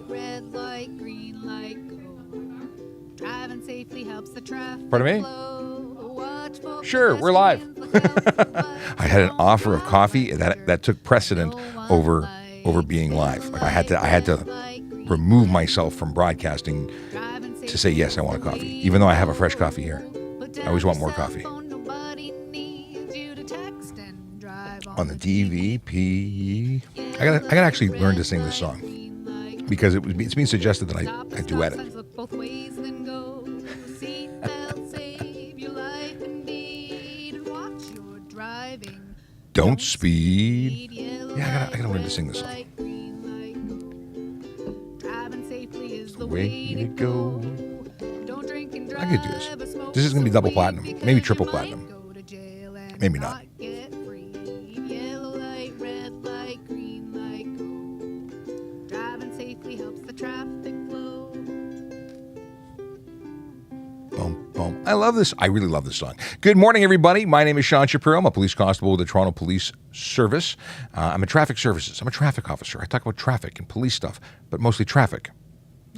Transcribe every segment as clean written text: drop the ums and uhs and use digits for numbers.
red light, green light, go. Driving safely helps the traffic. Pardon me? flow. Watch for Sure, we're live. pedestrians, look out. I had an offer of coffee that took precedent over being live. Like I had to remove myself from broadcasting to say yes, I want a coffee, even though I have a fresh coffee here. I always want more coffee. On the DVP, I gotta actually learn to sing this song because it's being suggested that I duet it. Don't speed. Yeah, I gotta learn to sing this song. The way to go. I could do this. This is gonna be double platinum, maybe triple platinum. Maybe not. I love this. I really love this song. Good morning, everybody. My name is Sean Shapiro. I'm a police constable with the Toronto Police Service. I'm a traffic services. I'm a traffic officer. I talk about traffic and police stuff, but mostly traffic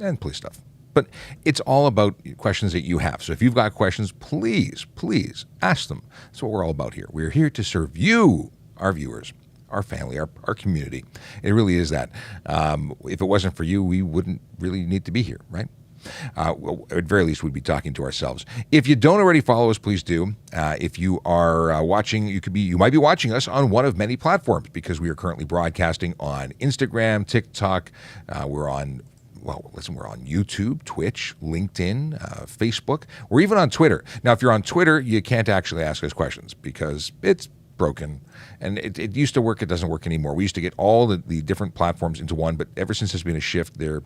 and police stuff. But it's all about questions that you have. So if you've got questions, please ask them. That's what we're all about here. We're here to serve you, our viewers, our family, our community. It really is that. If it wasn't for you, we wouldn't really need to be here, right? Well, at very least, we'd be talking to ourselves. If you don't already follow us, please do. If you are watching, you might be watching us on one of many platforms because we are currently broadcasting on Instagram, TikTok. We're on YouTube, Twitch, LinkedIn, Facebook. We're even on Twitter. Now, if you're on Twitter, you can't actually ask us questions because it's broken. And it used to work. It doesn't work anymore. We used to get all the different platforms into one, but ever since there's been a shift, their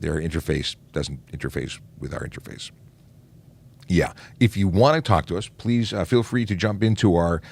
interface doesn't interface with our interface. Yeah. If you want to talk to us, please feel free to jump into our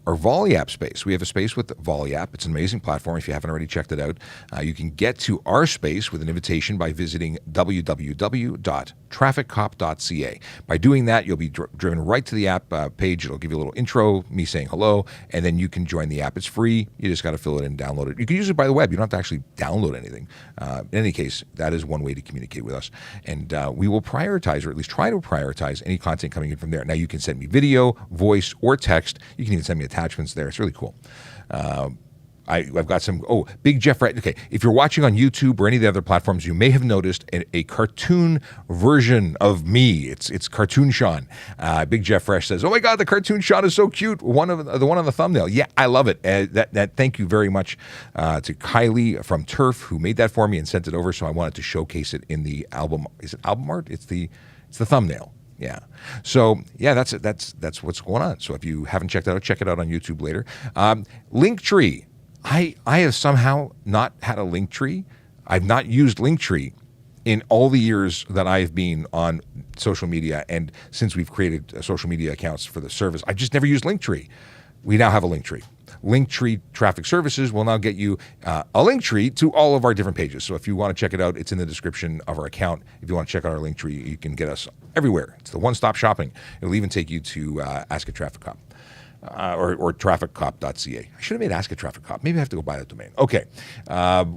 Volley app space. We have a space with the Volley app. It's an amazing platform. If you haven't already checked it out, you can get to our space with an invitation by visiting www.trafficcop.ca. By doing that, you'll be driven right to the app page. It'll give you a little intro, me saying hello, and then you can join the app. It's free. You just got to fill it in and download it. You can use it by the web. You don't have to actually download anything. In any case, that is one way to communicate with us. And we will prioritize, or at least try to prioritize, any content coming in from there. Now, you can send me video, voice, or text. You can even send me attachments there. It's really cool. I've got some, Big Jeff, right? Okay, if you're watching on YouTube or any of the other platforms, you may have noticed a cartoon version of me. It's Cartoon Sean. Big Jeff Fresh says, "Oh my God, the Cartoon Sean is so cute." The one on the thumbnail. Yeah, I love it. Thank you very much to Kylie from Turf who made that for me and sent it over. So I wanted to showcase it in the album. Is it album art? It's the thumbnail. Yeah. So yeah, that's what's going on. So if you haven't checked it out, check it out on YouTube later. Linktree. I have somehow not had a Linktree. I've not used Linktree in all the years that I've been on social media, and since we've created social media accounts for the service, I've just never used Linktree. We now have a Linktree. Linktree Traffic Services will now get you a Linktree to all of our different pages. So if you want to check it out, it's in the description of our account. If you want to check out our Linktree, you can get us everywhere. It's the one-stop shopping. It'll even take you to Ask a Traffic Cop. Or trafficcop.ca. I should have made Ask a Traffic Cop. Maybe I have to go buy that domain. Okay.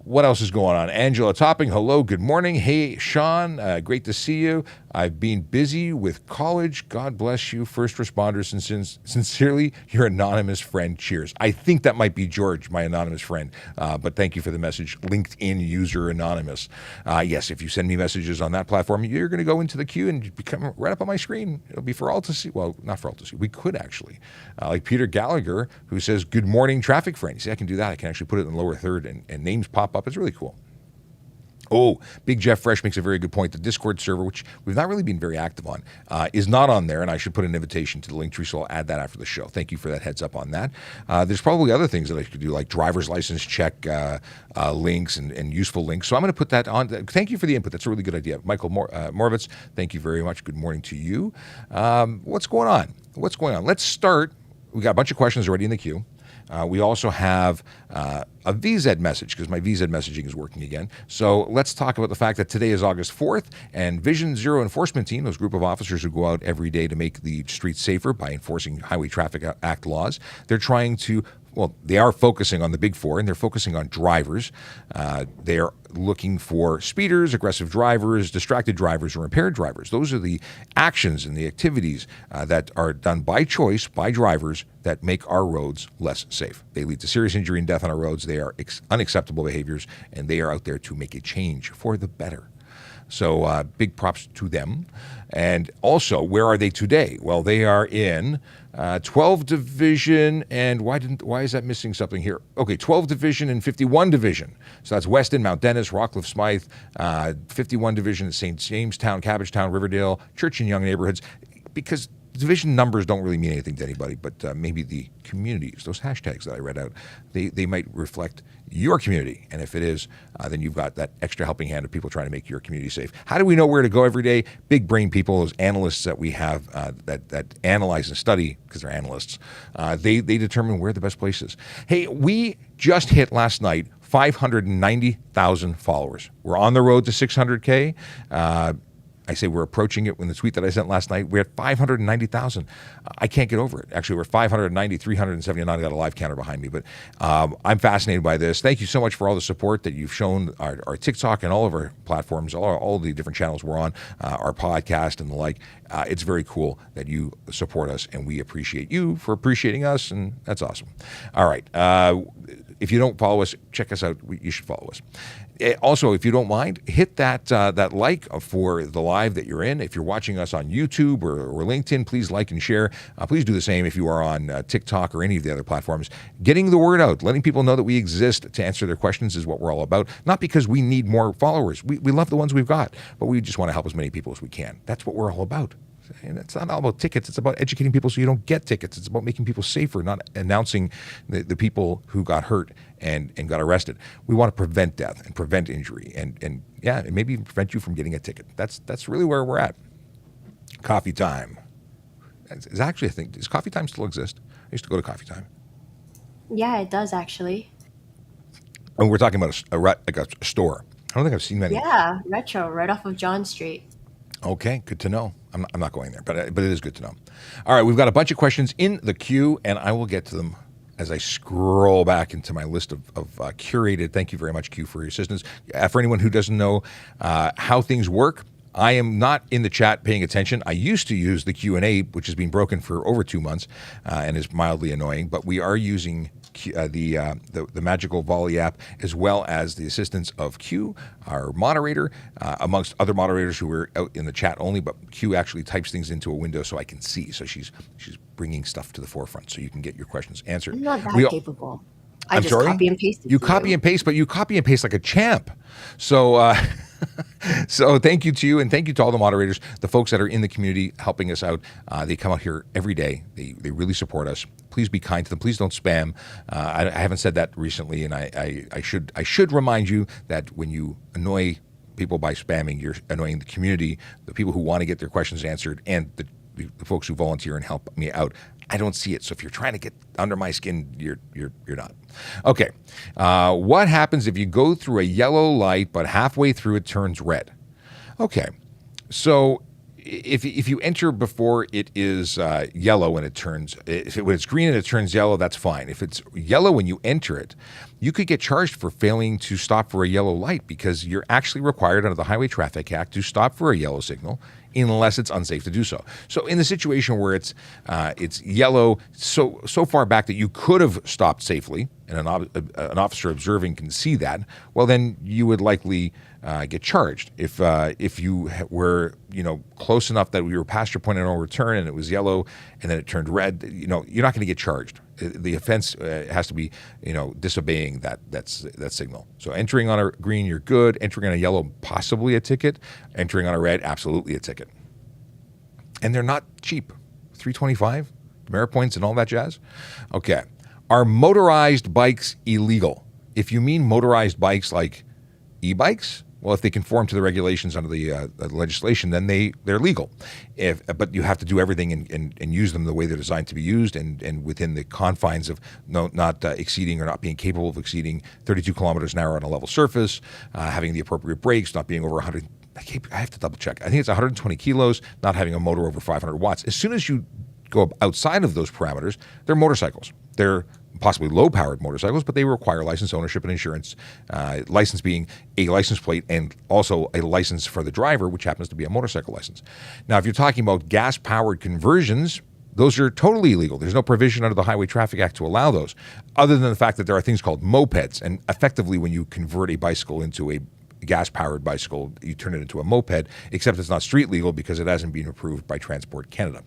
What else is going on? Angela Topping. Hello. Good morning. Hey, Sean. Great to see you. I've been busy with college. God bless you, first responders. And sincerely, your anonymous friend. Cheers. I think that might be George, my anonymous friend. But thank you for the message. LinkedIn user anonymous. Yes, if you send me messages on that platform, you're going to go into the queue and become right up on my screen. It'll be for all to see. Well, not for all to see. We could actually. Like Peter Gallagher, who says, "Good morning, traffic friend." You see, I can do that. I can actually put it in the lower third and names pop up. It's really cool. Oh, Big Jeff Fresh makes a very good point. The Discord server, which we've not really been very active on, is not on there, and I should put an invitation to the Linktree, so I'll add that after the show. Thank you for that heads up on that. There's probably other things that I could do, like driver's license check links and useful links. So I'm going to put that on. Thank you for the input. That's a really good idea. Michael Moravitz, thank you very much. Good morning to you. What's going on? Let's start. We got a bunch of questions already in the queue. We also have a VZ message because my VZ messaging is working again. So let's talk about the fact that today is August 4th and Vision Zero Enforcement Team, those group of officers who go out every day to make the streets safer by enforcing Highway Traffic Act laws, they're trying to well, they are focusing on the big four, and they're focusing on drivers. They are looking for speeders, aggressive drivers, distracted drivers, or impaired drivers. Those are the actions and the activities that are done by choice by drivers that make our roads less safe. They lead to serious injury and death on our roads. They are unacceptable behaviors, and they are out there to make a change for the better. So big props to them. And also, where are they today? Well, they are in 12 Division, and why is that missing something here? Okay, 12 Division and 51 Division. So that's Weston, Mount Dennis, Rockcliffe, Smythe, 51 Division at St. Jamestown, Cabbagetown, Riverdale, Church and Young neighborhoods, because division numbers don't really mean anything to anybody, but maybe the communities, those hashtags that I read out, they might reflect your community. And if it is, then you've got that extra helping hand of people trying to make your community safe. How do we know where to go every day? Big brain people, those analysts that we have that analyze and study, because they're analysts, they determine where the best place is. Hey, we just hit last night 590,000 followers. We're on the road to 600K. I say we're approaching it. When the tweet that I sent last night, we're at 590,000. I can't get over it. Actually, we're 590, 379. I got a live counter behind me, but I'm fascinated by this. Thank you so much for all the support that you've shown our TikTok and all of our platforms, all the different channels we're on, our podcast and the like. It's very cool that you support us, and we appreciate you for appreciating us, and that's awesome. All right. If you don't follow us, check us out. You should follow us. Also, if you don't mind, hit that like for the live that you're in. If you're watching us on YouTube or LinkedIn, please like and share. Please do the same if you are on TikTok or any of the other platforms. Getting the word out, letting people know that we exist to answer their questions is what we're all about. Not because we need more followers. We love the ones we've got, but we just want to help as many people as we can. That's what we're all about. And it's not all about tickets. It's about educating people so you don't get tickets. It's about making people safer, not announcing the people who got hurt and got arrested. We want to prevent death and prevent injury and maybe even prevent you from getting a ticket. That's really where we're at. Coffee time. Is actually a thing. Does coffee time still exist? I used to go to coffee time. Yeah, it does actually. And we're talking about a store. I don't think I've seen many. Yeah, Retro, right off of John Street. Okay, good to know. I'm not going there, but it is good to know. All right, we've got a bunch of questions in the queue, and I will get to them as I scroll back into my list of curated. Thank you very much, Q, for your assistance. For anyone who doesn't know how things work, I am not in the chat paying attention. I used to use the Q&A, which has been broken for over 2 months and is mildly annoying, but we are using the Magical Volley app, as well as the assistance of Q, our moderator, amongst other moderators who are out in the chat only, but Q actually types things into a window so I can see. So she's bringing stuff to the forefront so you can get your questions answered. I'm not that capable. I'm just sorry? copy and paste it. You copy and paste, but you copy and paste like a champ. So so thank you to you, and thank you to all the moderators, the folks that are in the community helping us out. They come out here every day. They really support us. Please be kind to them. Please don't spam. I haven't said that recently, and I should remind you that when you annoy people by spamming, you're annoying the community, the people who want to get their questions answered, and the folks who volunteer and help me out. I don't see it. So if you're trying to get under my skin, you're not. Okay. What happens if you go through a yellow light, but halfway through it turns red? Okay. So if you enter before it is yellow and when it's green and it turns yellow, that's fine. If it's yellow when you enter it, you could get charged for failing to stop for a yellow light, because you're actually required under the Highway Traffic Act to stop for a yellow signal unless it's unsafe to do so. So in the situation where it's yellow so far back that you could have stopped safely, and an officer observing can see that, well, then you would likely get charged. If you were close enough that we were past your point of no return and it was yellow and then it turned red, you're not going to get charged. The offense has to be disobeying that signal. So entering on a green, you're good. Entering on a yellow, possibly a ticket. Entering on a red, absolutely a ticket. And they're not cheap. $325, demerit points and all that jazz. Okay. Are motorized bikes illegal? If you mean motorized bikes like e-bikes, well, if they conform to the regulations under the legislation, then they're legal. But you have to do everything and use them the way they're designed to be used, and within the confines of not exceeding or not being capable of exceeding 32 kilometers an hour on a level surface, having the appropriate brakes, not being over 100. I have to double check. I think it's 120 kilos, not having a motor over 500 watts. As soon as you go outside of those parameters, they're motorcycles. They're possibly low-powered motorcycles, but they require license, ownership, and insurance. License being a license plate and also a license for the driver, which happens to be a motorcycle license. Now, if you're talking about gas-powered conversions, those are totally illegal. There's no provision under the Highway Traffic Act to allow those, other than the fact that there are things called mopeds. And effectively, when you convert a bicycle into a gas-powered bicycle, you turn it into a moped, except it's not street legal because it hasn't been approved by Transport Canada.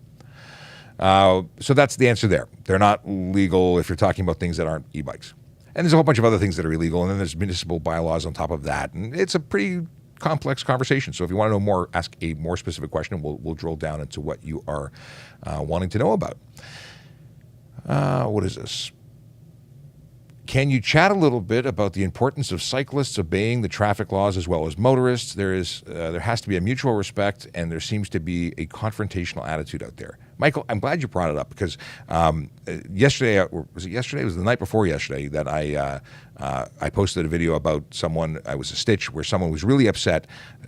So that's the answer there. They're not legal if you're talking about things that aren't e-bikes. And there's a whole bunch of other things that are illegal, and then there's municipal bylaws on top of that. And it's a pretty complex conversation. So if you want to know more, ask a more specific question. We'll drill down into what you are wanting to know about. What is this? Can you chat a little bit about the importance of cyclists obeying the traffic laws as well as motorists? There has to be a mutual respect, and there seems to be a confrontational attitude out there. Michael, I'm glad you brought it up because yesterday, was it yesterday? It was the night before yesterday that I posted a video about someone. I was a stitch where someone was really upset,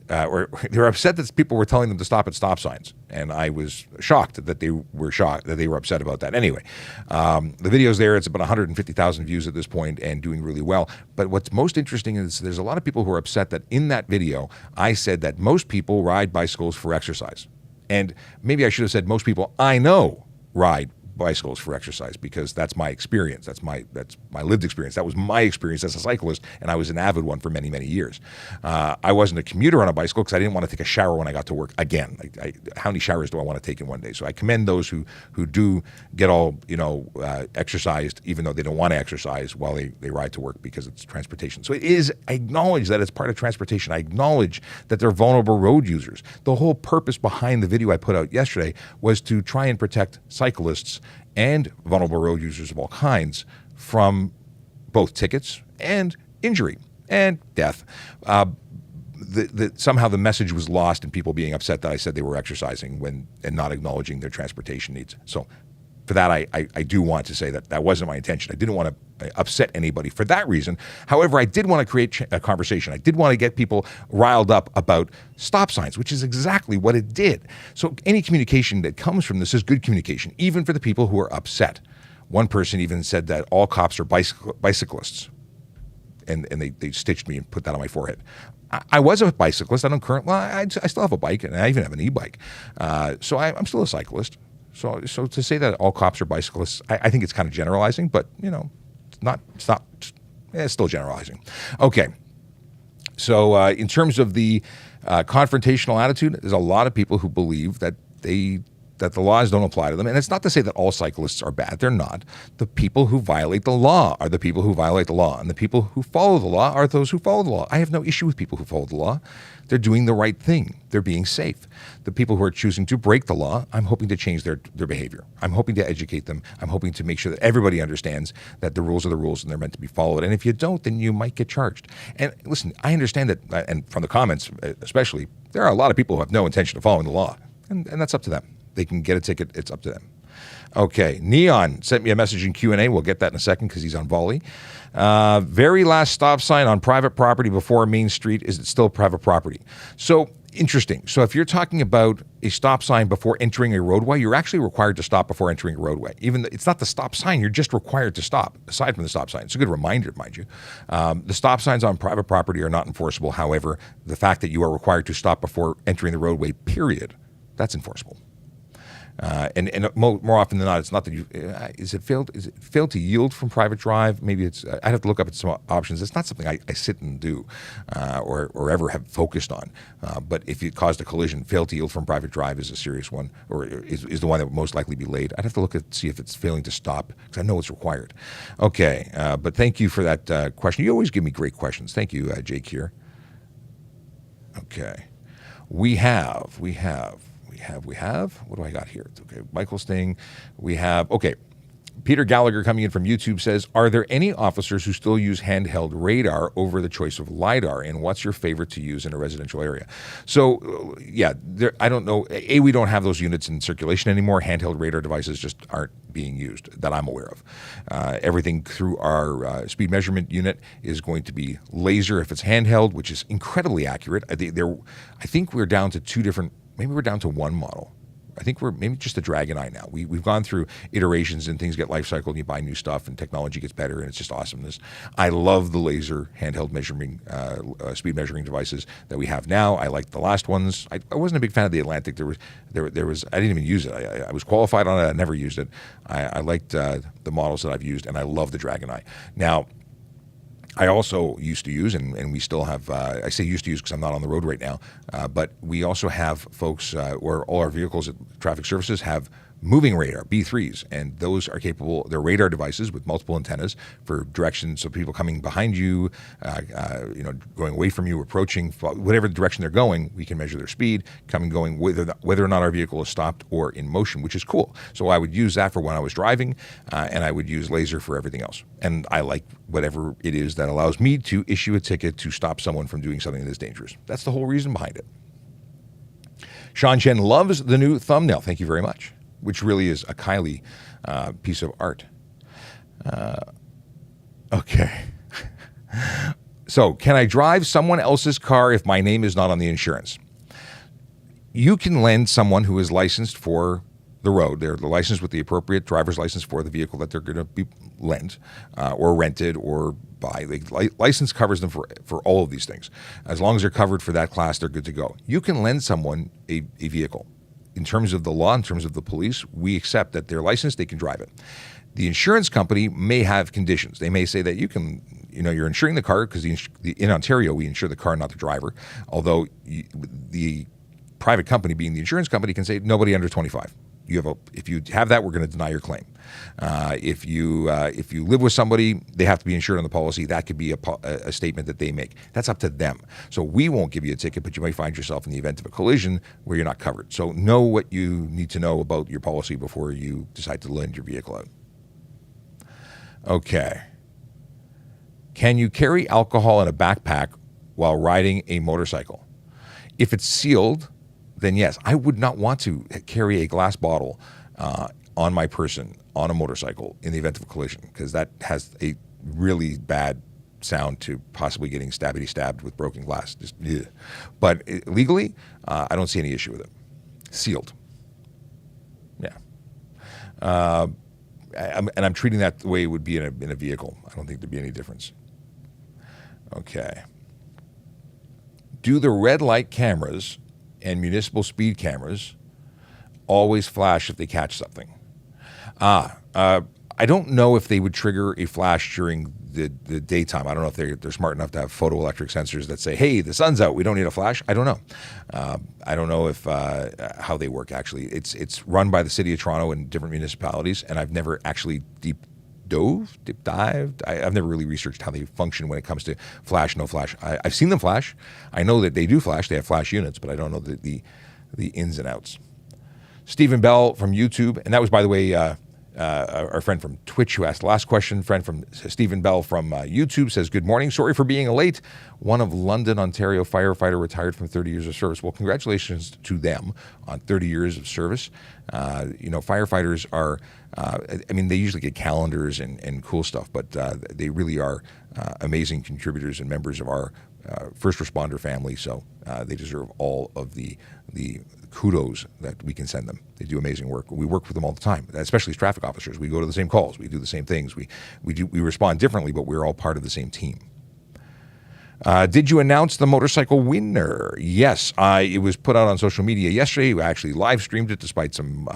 or they were upset that people were telling them to stop at stop signs, and I was shocked that they were upset about that. Anyway, the video's there. It's about 150,000 views at this point and doing really well. But what's most interesting is there's a lot of people who are upset that in that video I said that most people ride bicycles for exercise. And maybe I should have said most people I know ride bicycles for exercise, because that's my experience. That's my lived experience. That was my experience as a cyclist, and I was an avid one for many, many years. I wasn't a commuter on a bicycle because I didn't want to take a shower when I got to work again. How many showers do I want to take in one day? So I commend those who do get all exercised, even though they don't want to exercise while they ride to work, because it's transportation. So I acknowledge that it's part of transportation. I acknowledge that they're vulnerable road users. The whole purpose behind the video I put out yesterday was to try and protect cyclists and vulnerable road users of all kinds from both tickets and injury and death. Somehow the message was lost in people being upset that I said they were exercising and not acknowledging their transportation needs. So for that, I do want to say that wasn't my intention. I didn't want to upset anybody for that reason. However, I did want to create a conversation. I did want to get people riled up about stop signs, which is exactly what it did. So any communication that comes from this is good communication, even for the people who are upset. One person even said that all cops are bicyclists, and they stitched me and put that on my forehead. I was a bicyclist. I still have a bike, and I even have an e-bike. So I'm still a cyclist. So to say that all cops are bicyclists, I think it's kind of generalizing, but it's still generalizing. Okay. So in terms of the confrontational attitude, there's a lot of people who believe that the laws don't apply to them. And it's not to say that all cyclists are bad. They're not. The people who violate the law are the people who violate the law. And the people who follow the law are those who follow the law. I have no issue with people who follow the law. They're doing the right thing. They're being safe. The people who are choosing to break the law, I'm hoping to change their behavior. I'm hoping to educate them. I'm hoping to make sure that everybody understands that the rules are the rules and they're meant to be followed. And if you don't, then you might get charged. And listen, I understand that, and from the comments especially, there are a lot of people who have no intention of following the law. And that's up to them. They can get a ticket. It's up to them. Okay. Neon sent me a message in Q&A. We'll get that in a second because he's on volley. Very last stop sign on private property before Main Street. Is it still private property? So interesting. So if you're talking about a stop sign before entering a roadway, you're actually required to stop before entering a roadway. Even though it's not the stop sign, you're just required to stop, aside from the stop sign. It's a good reminder, mind you. The stop signs on private property are not enforceable. However, the fact that you are required to stop before entering the roadway, period, that's enforceable. And more often than not, it's not that you is it failed to yield from private drive. Maybe it's I'd have to look up at some options. It's not something I sit and do or ever have focused on. But if it caused a collision, failed to yield from private drive is a serious one, or is the one that would most likely be laid. I'd have to look at see if it's failing to stop, because I know it's required. Okay, but thank you for that question. You always give me great questions. Thank you, Jake here. Okay, we have. What do I got here? Okay, Michael's thing. We have, okay. Peter Gallagher coming in from YouTube says, are there any officers who still use handheld radar over the choice of Lidar? And what's your favorite to use in a residential area? So, yeah, I don't know. We don't have those units in circulation anymore. Handheld radar devices just aren't being used that I'm aware of. Everything through our speed measurement unit is going to be laser if it's handheld, which is incredibly accurate. I think we're down to two different. Maybe we're down to one model I think we're maybe just a Dragon Eye now. We've gone through iterations and things get life cycled and you buy new stuff and technology gets better and it's just awesomeness. I love the laser handheld measuring, speed measuring devices that we have now. I like the last ones. I wasn't a big fan of the Atlantic. There was I didn't even use it. I was qualified on it. I never used it. I liked the models that I've used, and I love the Dragon Eye. Now, I also used to use, and we still have, I say used to use because I'm not on the road right now, but we also have folks where all our vehicles at Traffic Services have moving radar, B3s, and those are capable, they're radar devices with multiple antennas for directions, so people coming behind you, going away from you, approaching, whatever direction they're going, we can measure their speed, going, whether or not our vehicle is stopped or in motion, which is cool. So I would use that for when I was driving, and I would use laser for everything else. And I like whatever it is that allows me to issue a ticket to stop someone from doing something that's dangerous. That's the whole reason behind it. Sean Chen loves the new thumbnail. Thank you very much. Which really is a Kylie piece of art. Okay. So, can I drive someone else's car if my name is not on the insurance? You can lend someone who is licensed for the road. They're licensed with the appropriate driver's license for the vehicle that they're going to be lent or rented or buy. License covers them for all of these things. As long as they're covered for that class, they're good to go. You can lend someone a vehicle. In terms of the law, in terms of the police, we accept that they're licensed, they can drive it. The insurance company may have conditions. They may say that you can, you're insuring the car because in Ontario, we insure the car, not the driver. Although the private company, being the insurance company, can say nobody under 25. If you have that, we're going to deny your claim. If you live with somebody, they have to be insured on the policy. That could be a statement that they make. That's up to them. So we won't give you a ticket, but you might find yourself in the event of a collision where you're not covered. So know what you need to know about your policy before you decide to lend your vehicle out. Okay. Can you carry alcohol in a backpack while riding a motorcycle? If it's sealed, then yes. I would not want to carry a glass bottle on my person on a motorcycle in the event of a collision, because that has a really bad sound to possibly getting stabbed with broken glass. Just, ugh. But legally, I don't see any issue with it. Sealed. Yeah. I'm treating that the way it would be in a vehicle. I don't think there'd be any difference. Okay. Do the red light cameras and municipal speed cameras always flash if they catch something? I don't know if they would trigger a flash during the daytime. I don't know if they're smart enough to have photoelectric sensors that say, hey, the sun's out, we don't need a flash. I don't know. I don't know if how they work, actually. It's run by the City of Toronto and different municipalities, and I've never actually deep dived. I've never really researched how they function when it comes to flash, no flash. I've seen them flash. I know that they do flash. They have flash units, but I don't know the ins and outs. Stephen Bell from YouTube, and that was, by the way, our friend from Twitch who asked the last question. Friend from Stephen Bell from YouTube says, good morning. Sorry for being late. One of London, Ontario firefighter retired from 30 years of service. Well, congratulations to them on 30 years of service. Firefighters are, they usually get calendars and cool stuff, but they really are amazing contributors and members of our first responder family. So they deserve all of the kudos that we can send them. They do amazing work. We work with them all the time, especially as traffic officers. We go to the same calls. We do the same things. We respond differently, but we're all part of the same team. Did you announce the motorcycle winner? Yes, it was put out on social media yesterday. We actually live streamed it despite some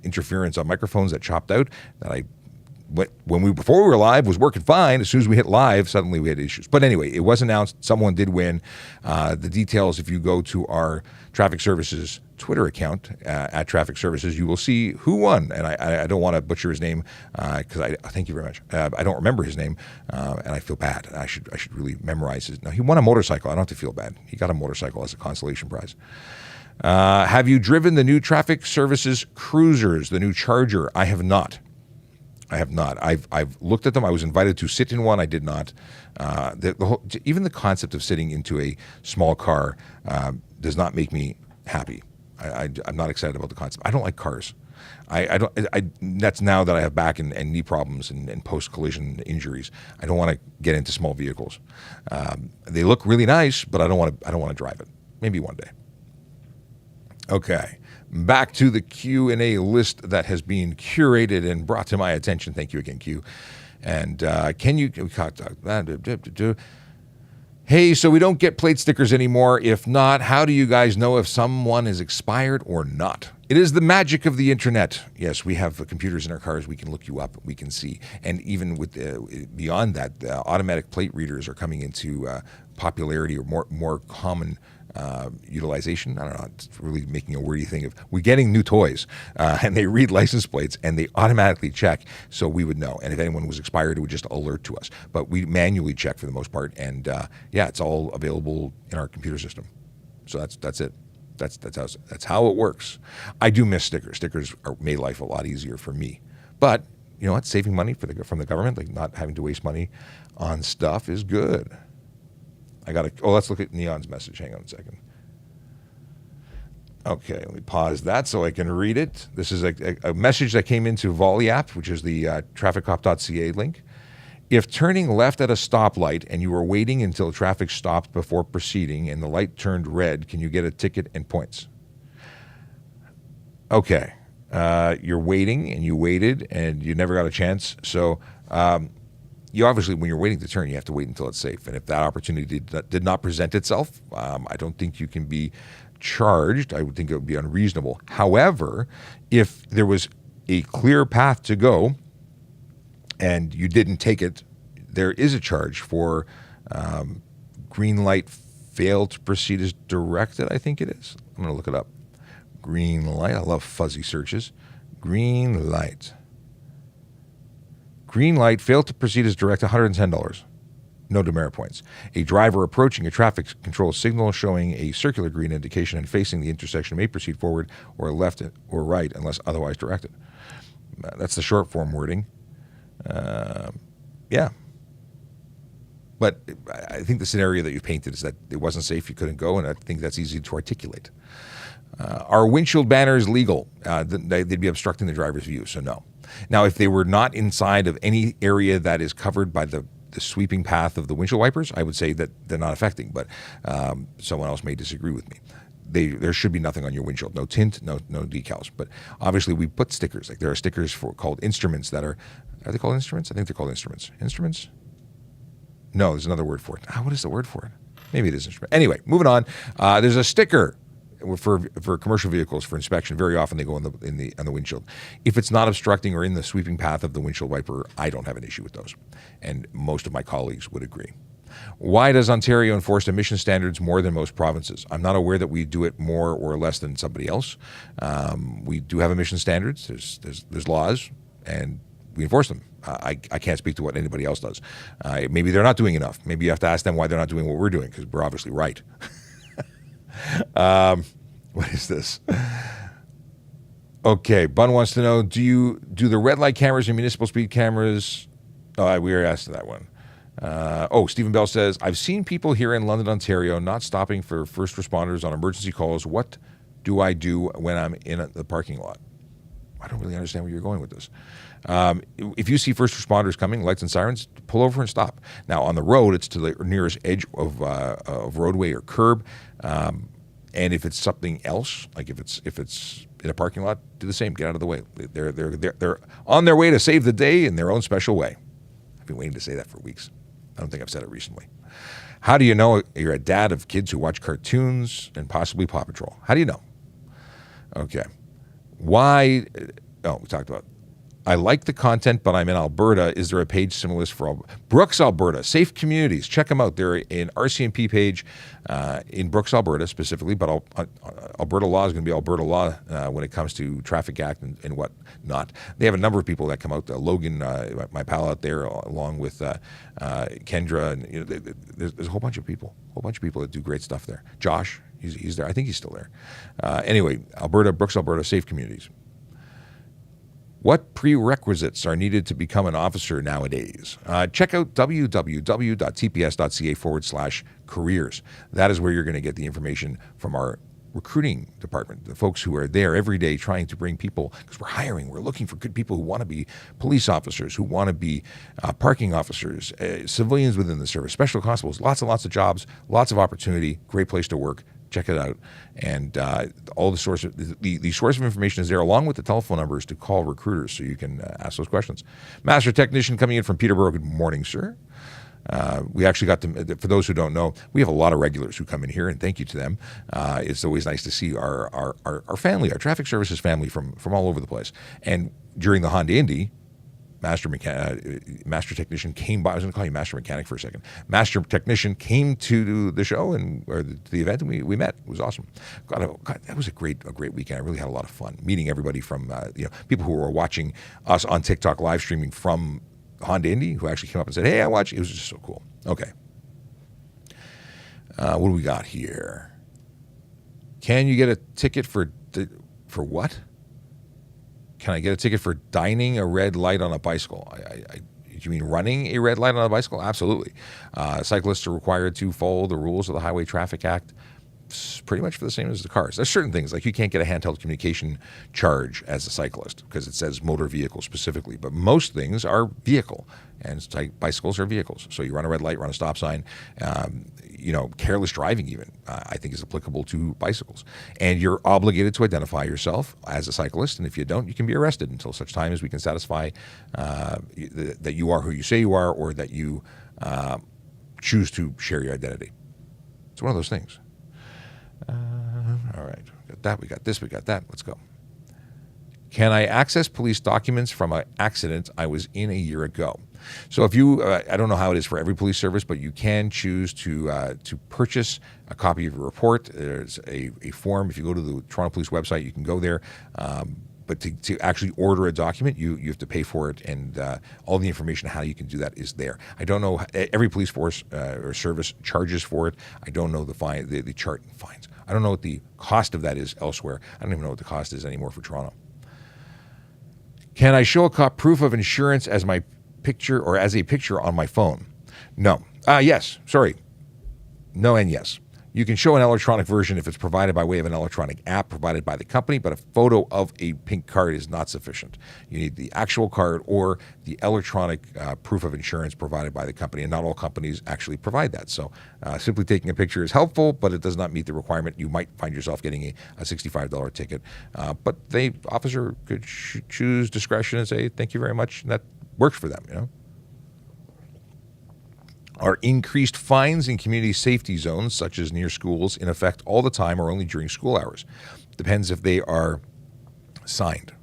interference on microphones that chopped out. That before we were live was working fine. As soon as we hit live, suddenly we had issues. But anyway, it was announced. Someone did win. The details, if you go to our Traffic Services Twitter account at Traffic Services, you will see who won. And I don't want to butcher his name because I thank you very much. I don't remember his name, and I feel bad. I should really memorize his. Now, he won a motorcycle. I don't have to feel bad. He got a motorcycle as a consolation prize. Have you driven the new Traffic Services Cruisers, the new Charger? I have not. I've looked at them. I was invited to sit in one. I did not. Even the concept of sitting into a small car does not make me happy. I'm not excited about the concept. I don't like cars. That's now that I have back and knee problems and post-collision injuries. I don't want to get into small vehicles. They look really nice, but I don't want to drive it. Maybe one day. Okay, back to the Q&A list that has been curated and brought to my attention. Thank you again, Q. And can you... Hey, so we don't get plate stickers anymore. If not, how do you guys know if someone is expired or not? It is the magic of the internet. Yes, we have computers in our cars. We can look you up. We can see. And even with beyond that, automatic plate readers are coming into popularity or more common utilization. I don't know. It's really making a wordy thing of we're getting new toys and they read license plates and they automatically check, so we would know. And if anyone was expired, it would just alert to us. But we manually check for the most part, and it's all available in our computer system. So that's it. That's how it works. I do miss stickers. Stickers made life a lot easier for me. But you know what? Saving money from the government, like not having to waste money on stuff, is good. Let's look at Neon's message. Hang on a second. Okay, let me pause that so I can read it. This is a message that came into Volley app, which is the trafficcop.ca link. If turning left at a stoplight and you were waiting until traffic stopped before proceeding and the light turned red, can you get a ticket and points? Okay, you're waiting and you waited and you never got a chance. So you obviously, when you're waiting to turn, you have to wait until it's safe. And if that opportunity did not present itself, I don't think you can be charged. I would think it would be unreasonable. However, if there was a clear path to go and you didn't take it, there is a charge for green light failed to proceed as directed, I think it is. I'm going to look it up. Green light. I love fuzzy searches. Green light. Green light, failed to proceed as directed, $110. No demerit points. A driver approaching a traffic control signal showing a circular green indication and facing the intersection may proceed forward or left or right unless otherwise directed. That's the short form wording. Yeah. But I think the scenario that you painted is that it wasn't safe, you couldn't go, and I think that's easy to articulate. Are windshield banners legal? They'd be obstructing the driver's view, so no. Now, if they were not inside of any area that is covered by the sweeping path of the windshield wipers, I would say that they're not affecting, but someone else may disagree with me. There should be nothing on your windshield. No tint, no decals. But obviously we put stickers. Like there are stickers called instruments that are they called instruments? I think they're called instruments. Instruments? No, there's another word for it. What is the word for it? Maybe it is instrument. Anyway, moving on. There's a sticker for commercial vehicles for inspection. Very often they go on the windshield. If it's not obstructing or in the sweeping path of the windshield wiper, I don't have an issue with those, and most of my colleagues would agree. Why does Ontario enforce emission standards more than most provinces? I'm not aware that we do it more or less than somebody else. We do have emission standards. There's laws, and we enforce them. I can't speak to what anybody else does. Maybe they're not doing enough. Maybe you have to ask them why they're not doing what we're doing, because we're obviously right. What is this? Okay, Bun wants to know, do the red light cameras and municipal speed cameras... Oh, we were asked that one. Stephen Bell says, I've seen people here in London, Ontario, not stopping for first responders on emergency calls. What do I do when I'm in the parking lot? I don't really understand where you're going with this. If you see first responders coming, lights and sirens, pull over and stop. Now, on the road, it's to the nearest edge of roadway or curb. And if it's something else, like if it's in a parking lot, do the same. Get out of the way. They're on their way to save the day in their own special way. I've been waiting to say that for weeks. I don't think I've said it recently. How do you know you're a dad of kids who watch cartoons and possibly Paw Patrol? How do you know? Okay. Why? Oh, we talked about. I like the content, but I'm in Alberta. Is there a page similar for Brooks, Alberta? Safe Communities. Check them out. They're an RCMP page in Brooks, Alberta specifically, but Alberta law is going to be Alberta law when it comes to Traffic Act and what not. They have a number of people that come out. Logan, my pal out there, along with Kendra, and there's a whole bunch of people that do great stuff there. Josh, he's there. I think he's still there. Anyway, Alberta, Brooks, Alberta, Safe Communities. What prerequisites are needed to become an officer nowadays? Check out www.tps.ca/careers. That is where you're going to get the information from our recruiting department, the folks who are there every day trying to bring people, because we're hiring, we're looking for good people who want to be police officers, who want to be parking officers, civilians within the service, special constables, lots and lots of jobs, lots of opportunity, great place to work. Check it out. And all the source of information is there, along with the telephone numbers to call recruiters so you can ask those questions. Master Technician coming in from Peterborough. Good morning, sir. We actually got them. For those who don't know, we have a lot of regulars who come in here, and thank you to them. It's always nice to see our family, our traffic services family from all over the place. And during the Honda Indy, Master Technician came by. I was going to call you Master Mechanic for a second. Master Technician came to the show or the event, and we met. It was awesome. God, that was a great weekend. I really had a lot of fun meeting everybody from people who were watching us on TikTok live streaming from Honda Indy, who actually came up and said, "Hey, I watch." It was just so cool. Okay, what do we got here? Can you get a ticket for what? Can I get a ticket for dining a red light on a bicycle? Do you mean running a red light on a bicycle? Absolutely. Cyclists are required to follow the rules of the Highway Traffic Act. It's pretty much for the same as the cars. There's certain things, like you can't get a handheld communication charge as a cyclist because it says motor vehicle specifically. But most things are vehicle, and bicycles are vehicles. So you run a red light, run a stop sign. Careless driving even, I think, is applicable to bicycles. And you're obligated to identify yourself as a cyclist, and if you don't, you can be arrested until such time as we can satisfy that you are who you say you are, or that you choose to share your identity. It's one of those things. All right, we got that, we got this, we got that. Let's go. Can I access police documents from an accident I was in a year ago? So if you, I don't know how it is for every police service, but you can choose to purchase a copy of your report. There's a form. If you go to the Toronto Police website, you can go there. But to actually order a document, you have to pay for it, and all the information how you can do that is there. I don't know, every police force or service charges for it. I don't know the chart and fines. I don't know what the cost of that is elsewhere. I don't even know what the cost is anymore for Toronto. Can I show a cop proof of insurance as my picture or as a picture on my phone? No. Yes. Sorry. No and yes. You can show an electronic version if it's provided by way of an electronic app provided by the company, but a photo of a pink card is not sufficient. You need the actual card or the electronic proof of insurance provided by the company, and not all companies actually provide that. So simply taking a picture is helpful, but it does not meet the requirement. You might find yourself getting a $65 ticket, but the officer could choose discretion and say, thank you very much, and that works for them, Are increased fines in community safety zones, such as near schools, in effect all the time or only during school hours? Depends if they are signed.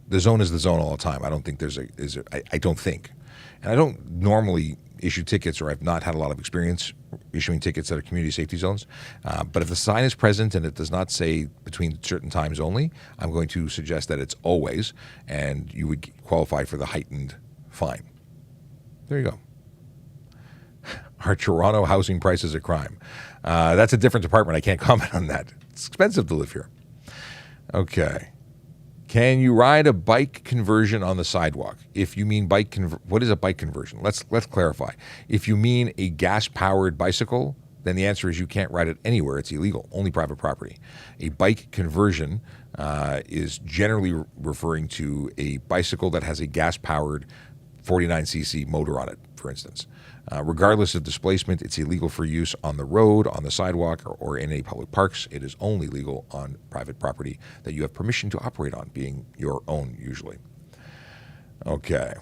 The zone is the zone all the time. I don't think I don't think. And I don't normally issue tickets, or I've not had a lot of experience issuing tickets that are community safety zones. But if the sign is present and it does not say between certain times only, I'm going to suggest that it's always, and you would qualify for the heightened fine. There you go. Are Toronto housing prices a crime? That's a different department. I can't comment on that. It's expensive to live here. Okay. Can you ride a bike conversion on the sidewalk? If you mean what is a bike conversion? Let's clarify. If you mean a gas-powered bicycle, then the answer is you can't ride it anywhere. It's illegal. Only private property. A bike conversion is generally referring to a bicycle that has a gas-powered 49cc motor on it, for instance. Regardless of displacement, it's illegal for use on the road, on the sidewalk, or in any public parks. It is only legal on private property that you have permission to operate on, being your own usually. Okay.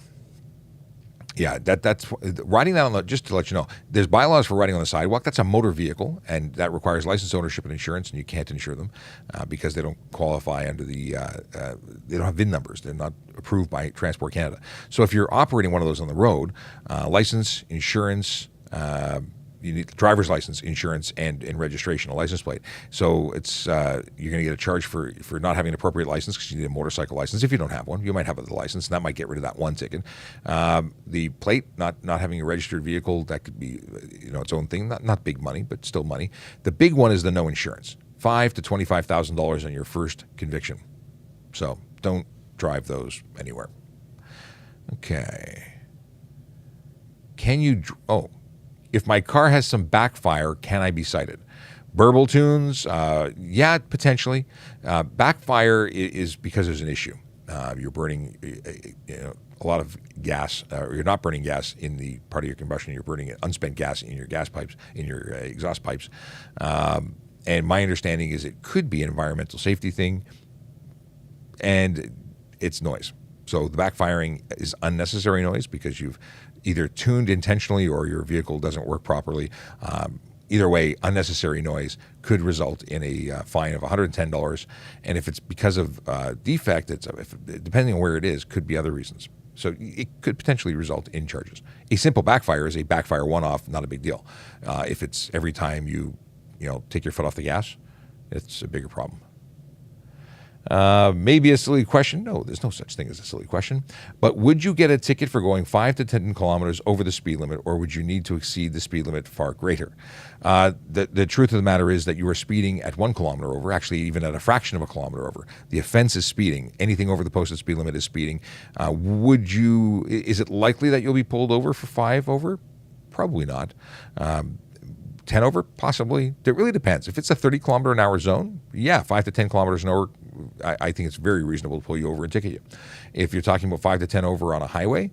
Yeah, that's riding that on the, just to let you know, there's bylaws for riding on the sidewalk. That's a motor vehicle, and that requires license, ownership, and insurance, and you can't insure them because they don't qualify under they don't have VIN numbers. They're not approved by Transport Canada. So if you're operating one of those on the road, license, insurance, you need driver's license, insurance, and registration, a license plate. So it's you're going to get a charge for not having an appropriate license because you need a motorcycle license. If you don't have one, you might have a license, and that might get rid of that one ticket. The plate, not having a registered vehicle, that could be its own thing. Not big money, but still money. The big one is the no insurance, $5,000 to $25,000 on your first conviction. So don't drive those anywhere. Okay. Can you? If my car has some backfire, can I be cited? Burble tunes, yeah, potentially. Backfire is because there's an issue. You're burning a lot of gas, or you're not burning gas in the part of your combustion. You're burning unspent gas in your gas pipes, in your exhaust pipes. And my understanding is it could be an environmental safety thing, and it's noise. So the backfiring is unnecessary noise because you've either tuned intentionally or your vehicle doesn't work properly. Either way, unnecessary noise could result in a fine of $110. And if it's because of defect, depending on where it is, could be other reasons. So it could potentially result in charges. A simple backfire is a backfire one-off, not a big deal. If it's every time you take your foot off the gas, it's a bigger problem. Maybe a silly question. No, there's no such thing as a silly question. But would you get a ticket for going 5 to 10 kilometers over the speed limit, or would you need to exceed the speed limit far greater? The truth of the matter is that you are speeding at 1 kilometer over, actually even at a fraction of a kilometer over. The offense is speeding. Anything over the posted speed limit is speeding. Is it likely that you'll be pulled over for 5 over? Probably not. 10 over? Possibly. It really depends. If it's a 30 kilometer an hour zone, 5 to 10 kilometers an hour, I think it's very reasonable to pull you over and ticket you. If you're talking about 5 to 10 over on a highway,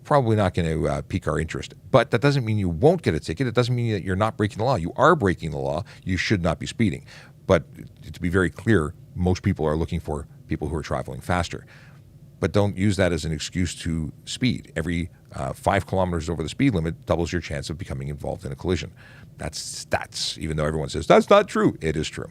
probably not going to pique our interest. But that doesn't mean you won't get a ticket. It doesn't mean that you're not breaking the law. You are breaking the law. You should not be speeding. But to be very clear, most people are looking for people who are traveling faster. But don't use that as an excuse to speed. Every 5 kilometers over the speed limit doubles your chance of becoming involved in a collision. That's stats. Even though everyone says that's not true, it is true.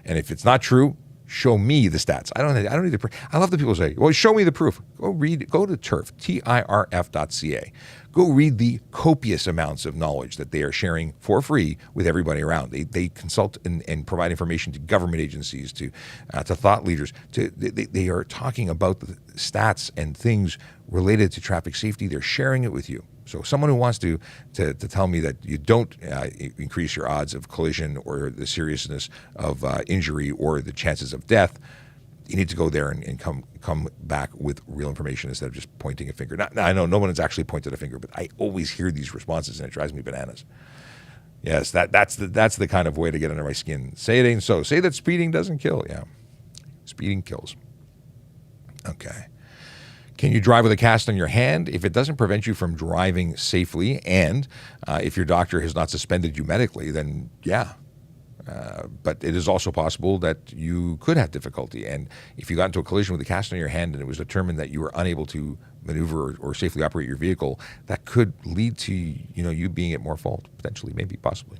And if it's not true, show me the stats. I don't need the proof. I love the people who say, well, show me the proof. Go to TIRF, TIRF.ca. Go read the copious amounts of knowledge that they are sharing for free with everybody around. They consult and provide information to government agencies, to thought leaders. They are talking about the stats and things related to traffic safety. They're sharing it with you. So someone who wants to tell me that you don't increase your odds of collision or the seriousness of injury or the chances of death, you need to go there and come back with real information instead of just pointing a finger. Now, I know no one has actually pointed a finger, but I always hear these responses and it drives me bananas. Yes, that's the kind of way to get under my skin. Say it ain't so. Say that speeding doesn't kill. Yeah, speeding kills. Okay. Can you drive with a cast on your hand? If it doesn't prevent you from driving safely, and if your doctor has not suspended you medically, then yeah. But it is also possible that you could have difficulty. And if you got into a collision with a cast on your hand and it was determined that you were unable to maneuver or safely operate your vehicle, that could lead to you being at more fault, potentially, maybe, possibly.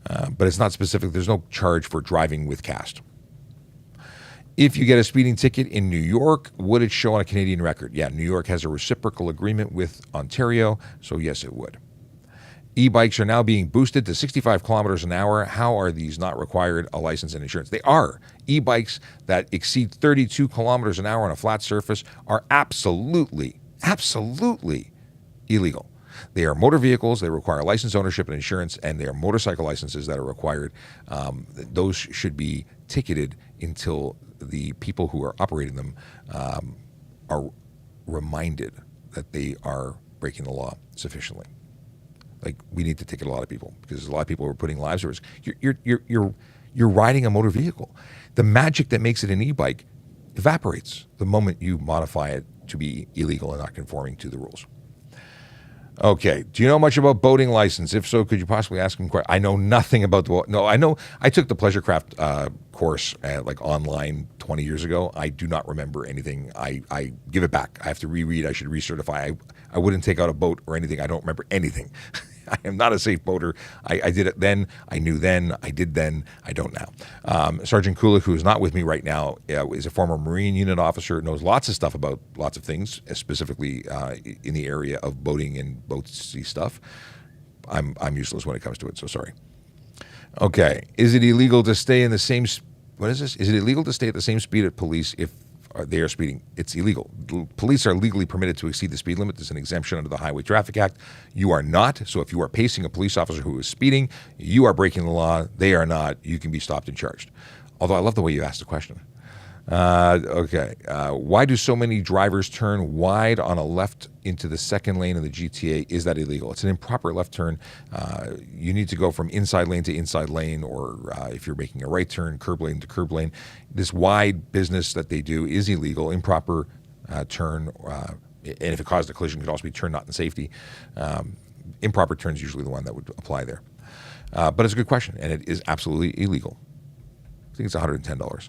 But it's not specific. There's no charge for driving with cast. If you get a speeding ticket in New York, would it show on a Canadian record? Yeah, New York has a reciprocal agreement with Ontario, so yes, it would. E-bikes are now being boosted to 65 kilometers an hour. How are these not required a license and insurance? They are. E-bikes that exceed 32 kilometers an hour on a flat surface are absolutely illegal. They are motor vehicles. They require license, ownership, and insurance, and they are motorcycle licenses that are required. Those should be ticketed until the people who are operating them are reminded that they are breaking the law sufficiently. Like, we need to ticket a lot of people because a lot of people are putting lives at risk. You're riding a motor vehicle. The magic that makes it an e-bike evaporates the moment you modify it to be illegal and not conforming to the rules. Okay. Do you know much about boating license? If so, could you possibly ask him? I know nothing about the boat. No, I know. I took the pleasure craft course online 20 years ago. I do not remember anything. I give it back. I have to reread. I should recertify. I wouldn't take out a boat or anything. I don't remember anything. I am not a safe boater. I did it then. I knew then. I did then. I don't now. Sergeant Kulik, who is not with me right now, is a former Marine unit officer, knows lots of stuff about lots of things, specifically in the area of boating and boatsy stuff. I'm useless when it comes to it, so sorry. Okay. Is it illegal to stay in the same... What is this? Is it illegal to stay at the same speed at police if they are speeding? It's illegal. Police are legally permitted to exceed the speed limit. There's an exemption under the Highway Traffic Act. You are not. So if you are pacing a police officer who is speeding, you are breaking the law. They are not. You can be stopped and charged. Although I love the way you asked the question. Okay. Why do so many drivers turn wide on a left into the second lane of the GTA? Is that illegal? It's an improper left turn. You need to go from inside lane to inside lane, or if you're making a right turn, curb lane to curb lane. This wide business that they do is illegal. Improper turn, and if it caused a collision, it could also be turn not in safety. Improper turn is usually the one that would apply there. But it's a good question, and it is absolutely illegal. I think it's $110.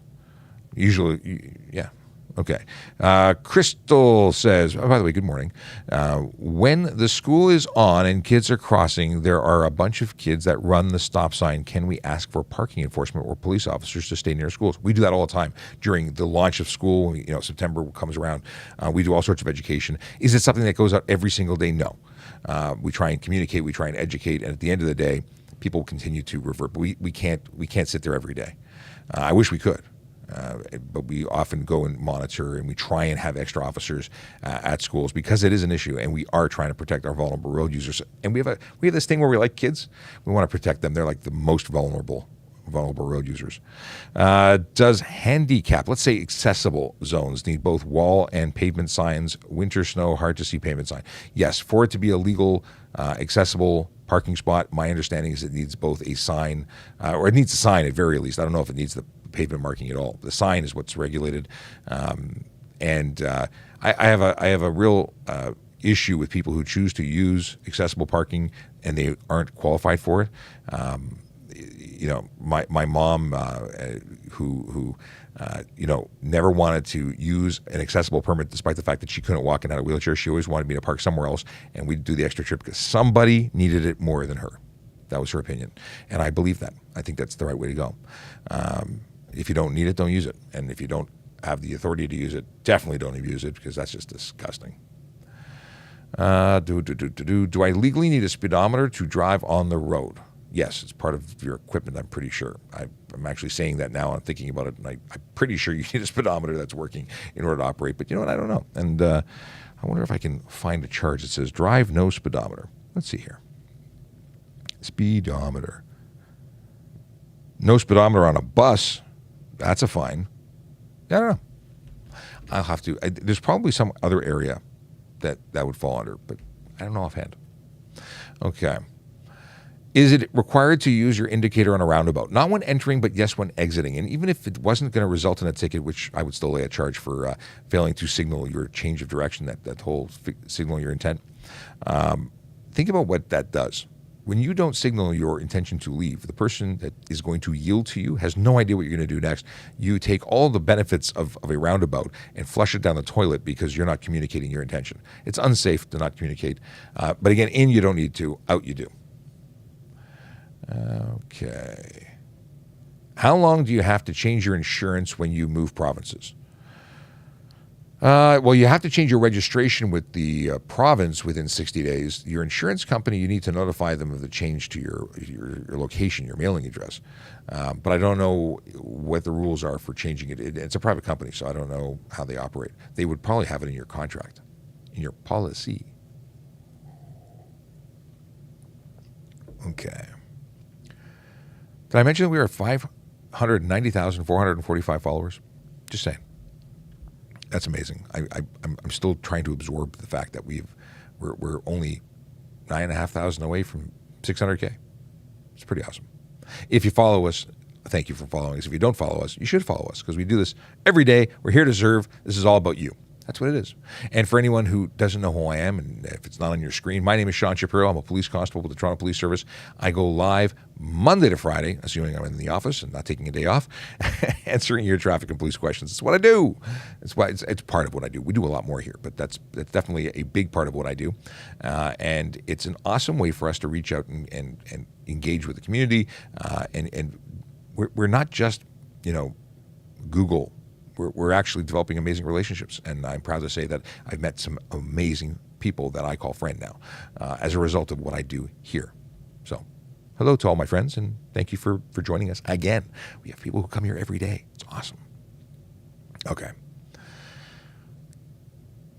Usually, yeah. Okay. Crystal says, oh, by the way, good morning. When the school is on and kids are crossing, there are a bunch of kids that run the stop sign. Can we ask for parking enforcement or police officers to stay near schools? We do that all the time during the launch of school. September comes around. We do all sorts of education. Is it something that goes out every single day? No. We try and communicate. We try and educate. And at the end of the day, people continue to revert. But we can't sit there every day. I wish we could. But we often go and monitor, and we try and have extra officers at schools because it is an issue, and we are trying to protect our vulnerable road users. And we have this thing where we like kids. We want to protect them. They're like the most vulnerable road users. Does handicap, let's say accessible zones, need both wall and pavement signs? Winter snow, hard to see pavement sign. Yes, for it to be a legal, accessible parking spot, my understanding is it needs both a sign, or it needs a sign at very least. I don't know if it needs the pavement marking at all. The sign is what's regulated, and I have a real issue with people who choose to use accessible parking and they aren't qualified for it. My mom, who never wanted to use an accessible permit despite the fact that she couldn't walk and had a wheelchair. She always wanted me to park somewhere else, and we'd do the extra trip because somebody needed it more than her. That was her opinion, and I believe that. I think that's the right way to go. If you don't need it, don't use it. And if you don't have the authority to use it, definitely don't use it because that's just disgusting. Do I legally need a speedometer to drive on the road? Yes, it's part of your equipment, I'm pretty sure. I'm actually saying that now. I'm thinking about it, and I'm pretty sure you need a speedometer that's working in order to operate. But you know what? I don't know. And I wonder if I can find a charge that says drive no speedometer. Let's see here. Speedometer. No speedometer on a bus. That's a fine. I don't know. I'll have to. There's probably some other area that would fall under, but I don't know offhand. Okay. Is it required to use your indicator on a roundabout? Not when entering, but yes, when exiting. And even if it wasn't going to result in a ticket, which I would still lay a charge for failing to signal your change of direction, that whole signal your intent. Think about what that does. When you don't signal your intention to leave, the person that is going to yield to you has no idea what you're going to do next. You take all the benefits of a roundabout and flush it down the toilet because you're not communicating your intention. It's unsafe to not communicate. But again, in you don't need to, out you do. Okay. How long do you have to change your insurance when you move provinces? Well, you have to change your registration with the province within 60 days. Your insurance company, you need to notify them of the change to your location, your mailing address. But I don't know what the rules are for changing it. It's a private company, so I don't know how they operate. They would probably have it in your contract, in your policy. Okay. Did I mention that we are 590,445 followers? Just saying. That's amazing. I'm still trying to absorb the fact that we're only 9,500 away from 600K. It's pretty awesome. If you follow us, thank you for following us. If you don't follow us, you should follow us because we do this every day. We're here to serve. This is all about you. That's what it is. And for anyone who doesn't know who I am, and if it's not on your screen, my name is Sean Shapiro. I'm a police constable with the Toronto Police Service. I go live Monday to Friday, assuming I'm in the office and not taking a day off, answering your traffic and police questions. It's what I do. It's part of what I do. We do a lot more here, but that's definitely a big part of what I do. And it's an awesome way for us to reach out and engage with the community. And we're not just, Google. We're actually developing amazing relationships, and I'm proud to say that I've met some amazing people that I call friend now as a result of what I do here. So hello to all my friends, and thank you for joining us again. We have people who come here every day. It's awesome. Okay.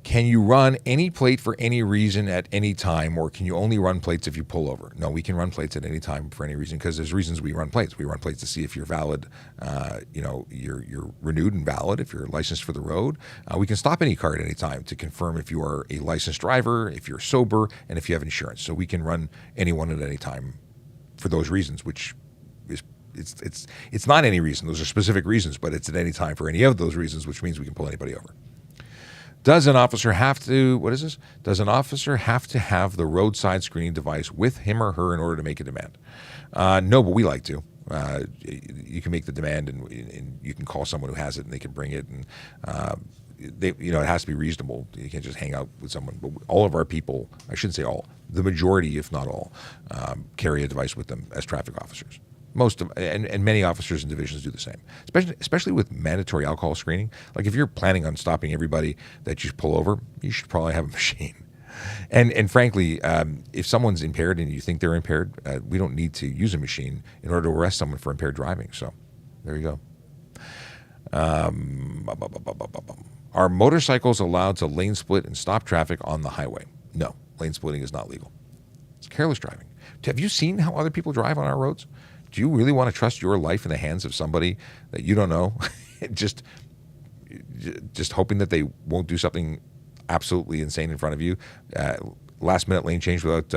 Can you run any plate for any reason at any time, or can you only run plates if you pull over? No, we can run plates at any time for any reason because there's reasons we run plates. We run plates to see if you're valid, you're renewed and valid, if you're licensed for the road. We can stop any car at any time to confirm if you are a licensed driver, if you're sober, and if you have insurance. So we can run anyone at any time for those reasons, which is it's not any reason. Those are specific reasons, but it's at any time for any of those reasons, which means we can pull anybody over. Does an officer have to, what is this? Does an officer have to have the roadside screening device with him or her in order to make a demand? No, but we like to. You can make the demand, and you can call someone who has it, and they can bring it. And it has to be reasonable. You can't just hang out with someone. But all of our people, I shouldn't say all, the majority, if not all, carry a device with them as traffic officers. Most of, and many officers and divisions do the same, especially with mandatory alcohol screening. Like if you're planning on stopping everybody that you pull over, you should probably have a machine. And frankly, if someone's impaired and you think they're impaired, we don't need to use a machine in order to arrest someone for impaired driving. So there you go. Are motorcycles allowed to lane split and stop traffic on the highway? No, lane splitting is not legal. It's careless driving. Have you seen how other people drive on our roads? Do you really want to trust your life in the hands of somebody that you don't know? just hoping that they won't do something absolutely insane in front of you. Last minute lane change without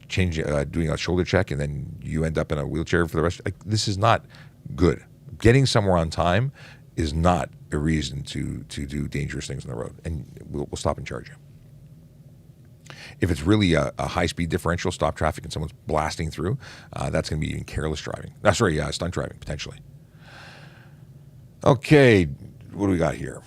doing a shoulder check, and then you end up in a wheelchair for the rest. This is not good. Getting somewhere on time is not a reason to do dangerous things on the road, and we'll stop and charge you. If it's really a high-speed differential, stop traffic, and someone's blasting through, that's going to be even careless driving. Stunt driving, potentially. Okay, what do we got here?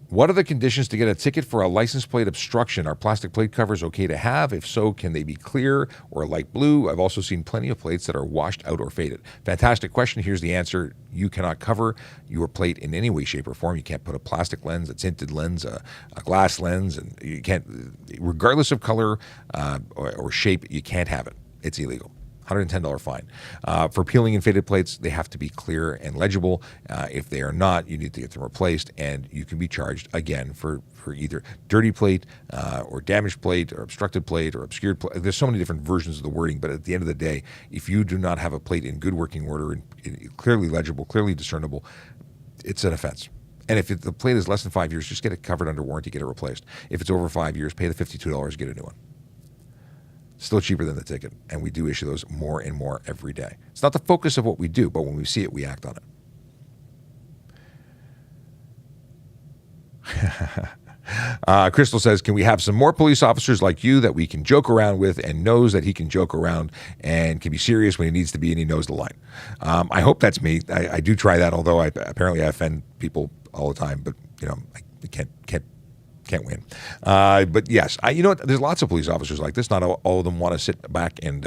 What are the conditions to get a ticket for a license plate obstruction? Are plastic plate covers okay to have? If so, can they be clear or light blue? I've also seen plenty of plates that are washed out or faded. Fantastic question. Here's the answer. You cannot cover your plate in any way, shape, or form. You can't put a plastic lens, a tinted lens, a glass lens, and you can't, regardless of color or shape, you can't have it. It's illegal. $110 fine. For peeling and faded plates, they have to be clear and legible. If they are not, you need to get them replaced, and you can be charged again for either dirty plate or damaged plate or obstructed plate or obscured plate. There's so many different versions of the wording, but at the end of the day, if you do not have a plate in good working order and clearly legible, clearly discernible, it's an offense. And if the plate is less than 5 years, just get it covered under warranty, get it replaced. If it's over 5 years, pay the $52, get a new one. Still cheaper than the ticket, and we do issue those more and more every day. It's not the focus of what we do, but when we see it, we act on it. Crystal says, can we have some more police officers like you that we can joke around with and knows that he can joke around and can be serious when he needs to be and he knows the line? I hope that's me. I do try that, although apparently I offend people all the time, but I can't win. But yes, there's lots of police officers like this. Not all of them want to sit back and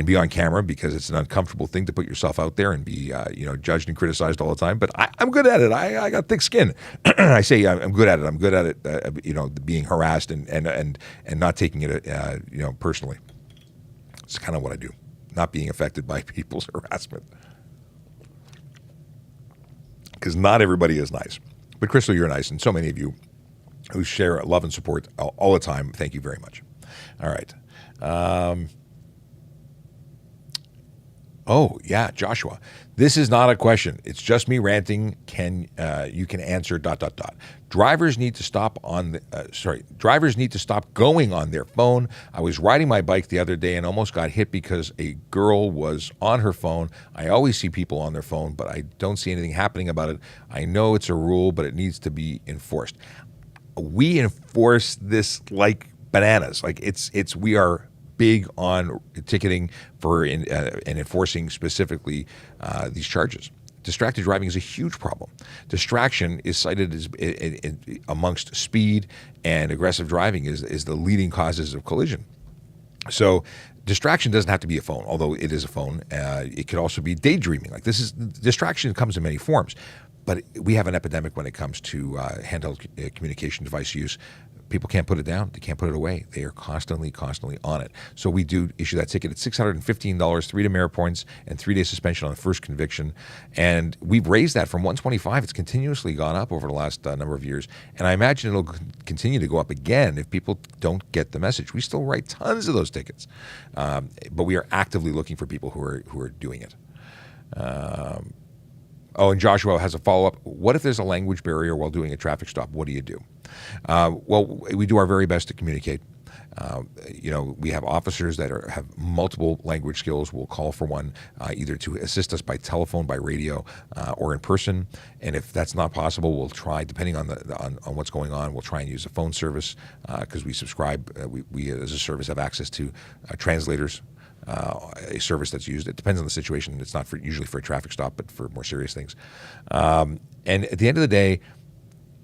be on camera because it's an uncomfortable thing to put yourself out there and be judged and criticized all the time. But I'm good at it. I got thick skin. I say I'm good at it. I'm good at it. Being harassed and not taking it personally. It's kind of what I do. Not being affected by people's harassment. Because not everybody is nice. But Crystal, you're nice, and so many of you who share love and support all the time. Thank you very much. All right. Joshua. This is not a question. It's just me ranting. You can answer ... Drivers need to stop Drivers need to stop going on their phone. I was riding my bike the other day and almost got hit because a girl was on her phone. I always see people on their phone, but I don't see anything happening about it. I know it's a rule, but it needs to be enforced. We enforce this like bananas. We are big on ticketing for and enforcing specifically these charges. Distracted driving is a huge problem. Distraction is cited as amongst speed and aggressive driving is the leading causes of collision. So distraction doesn't have to be a phone, although it is a phone. It could also be daydreaming. Distraction comes in many forms. But we have an epidemic when it comes to handheld communication device use. People can't put it down. They can't put it away. They are constantly on it. So we do issue that ticket at $615, 3 demerit points, and 3-day suspension on the first conviction. And we've raised that from $125. It's continuously gone up over the last number of years. And I imagine it'll continue to go up again if people don't get the message. We still write tons of those tickets. But we are actively looking for people who are doing it. And Joshua has a follow-up. What if there's a language barrier while doing a traffic stop? What do you do? We do our very best to communicate. We have officers that have multiple language skills. We'll call for one either to assist us by telephone, by radio, or in person. And if that's not possible, we'll try, depending on on what's going on, we'll try and use a phone service because we subscribe. We as a service have access to translators. A service that's used. It depends on the situation. It's not usually for a traffic stop, but for more serious things. And at the end of the day,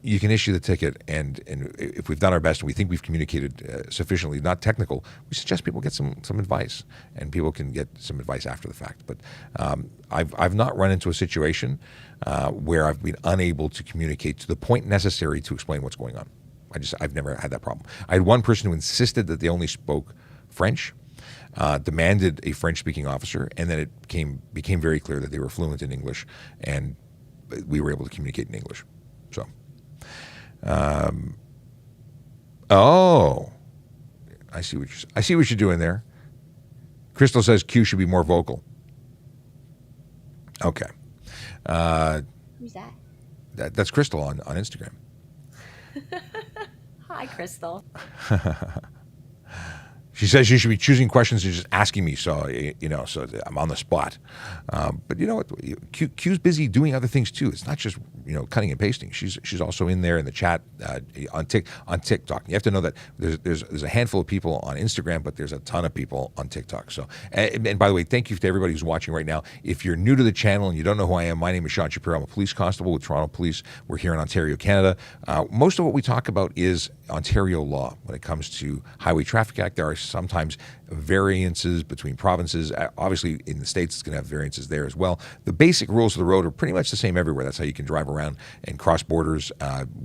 you can issue the ticket, and if we've done our best and we think we've communicated sufficiently, not technical, we suggest people get some advice, and people can get some advice after the fact. But I've not run into a situation where I've been unable to communicate to the point necessary to explain what's going on. I've never had that problem. I had one person who insisted that they only spoke French. Demanded a French-speaking officer, and then it became very clear that they were fluent in English, and we were able to communicate in English. So, I see what you're doing there. Crystal says Q should be more vocal. Okay, Who's that? that's Crystal on Instagram. Hi, Crystal. She says you should be choosing questions and just asking me, so so I'm on the spot. But you know what? Q's busy doing other things too. It's not just cutting and pasting. She's also in there in the chat on TikTok. You have to know that there's a handful of people on Instagram, but there's a ton of people on TikTok. So and by the way, thank you to everybody who's watching right now. If you're new to the channel and you don't know who I am, my name is Sean Shapiro. I'm a police constable with Toronto Police. We're here in Ontario, Canada. Most of what we talk about is Ontario law when it comes to Highway Traffic Act. There are sometimes variances between provinces. Obviously, in the States, it's going to have variances there as well. The basic rules of the road are pretty much the same everywhere. That's how you can drive around and cross borders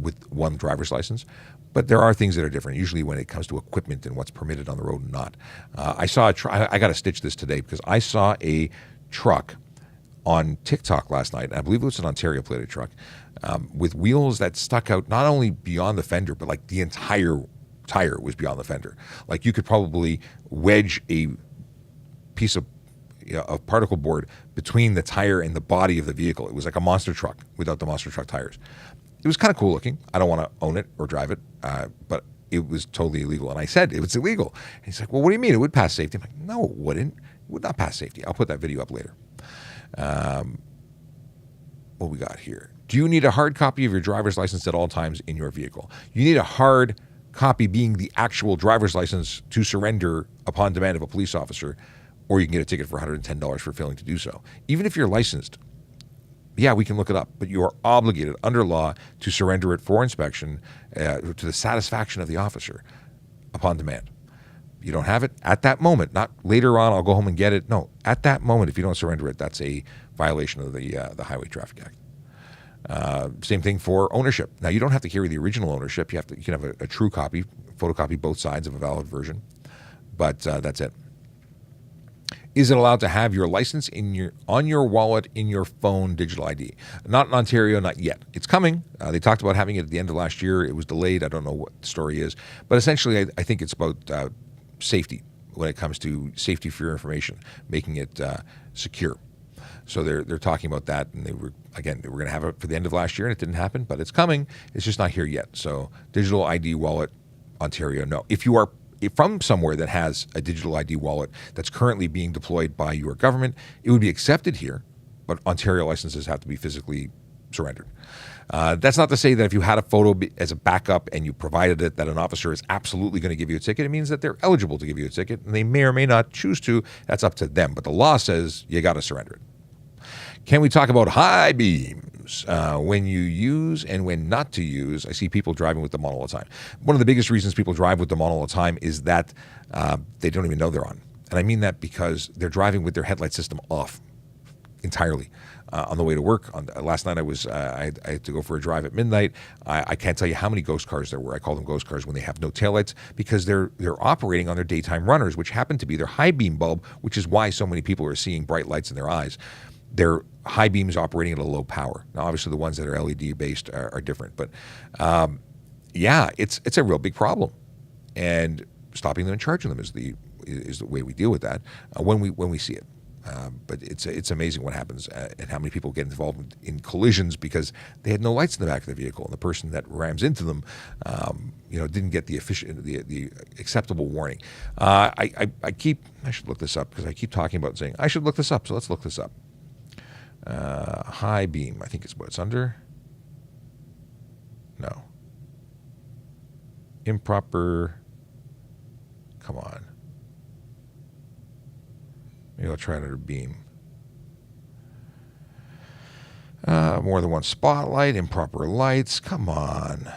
with one driver's license. But there are things that are different, usually when it comes to equipment and what's permitted on the road and not. I saw I got to stitch this today because I saw a truck on TikTok last night, and I believe it was an Ontario plated truck, with wheels that stuck out not only beyond the fender, but like the entire tire was beyond the fender. Like you could probably wedge a piece of particle board between the tire and the body of the vehicle. It was like a monster truck without the monster truck tires. It was kind of cool looking. I don't want to own it or drive it, but it was totally illegal. And I said, it was illegal. And he's like, well, what do you mean? It would pass safety. I'm like, no, it wouldn't. It would not pass safety. I'll put that video up later. What we got here? Do you need a hard copy of your driver's license at all times in your vehicle? You need a hard copy being the actual driver's license to surrender upon demand of a police officer, or you can get a ticket for $110 for failing to do so. Even if you're licensed, yeah, we can look it up, but you are obligated under law to surrender it for inspection to the satisfaction of the officer upon demand. You don't have it at that moment, not later on, I'll go home and get it. No, at that moment, if you don't surrender it, that's a violation of the Highway Traffic Act. Same thing for ownership. Now, you don't have to carry the original ownership. You can have a true copy, photocopy both sides of a valid version, but that's it. Is it allowed to have your license on your wallet in your phone digital ID? Not in Ontario, not yet. It's coming. They talked about having it at the end of last year. It was delayed. I don't know what the story is, but essentially, I think it's about safety when it comes to safety for your information, making it secure. So they're talking about that, and they were going to have it for the end of last year, and it didn't happen, but it's coming. It's just not here yet. So digital ID wallet, Ontario, no. If you are from somewhere that has a digital ID wallet that's currently being deployed by your government, it would be accepted here, but Ontario licenses have to be physically surrendered. That's not to say that if you had a photo as a backup and you provided it, that an officer is absolutely going to give you a ticket. It means that they're eligible to give you a ticket, and they may or may not choose to. That's up to them. But the law says you got to surrender it. Can we talk about high beams? When you use and when not to use? I see people driving with them on all the time. One of the biggest reasons people drive with them on all the time is that they don't even know they're on. And I mean that because they're driving with their headlight system off entirely. On the way to work, last night I had to go for a drive at midnight. I can't tell you how many ghost cars there were. I call them ghost cars when they have no taillights because they're operating on their daytime runners, which happen to be their high beam bulb, which is why so many people are seeing bright lights in their eyes. Their high beams operating at a low power. Now, obviously, the ones that are LED based are different, but yeah, it's a real big problem, and stopping them and charging them is the way we deal with that when we see it. But it's amazing what happens and how many people get involved in collisions because they had no lights in the back of the vehicle, and the person that rams into them, didn't get the acceptable warning. I should look this up because I keep talking about saying I should look this up. So let's look this up. High beam, I think is what it's under. No. Improper. Come on. Maybe I'll try it under beam. More than one spotlight, improper lights. Come on.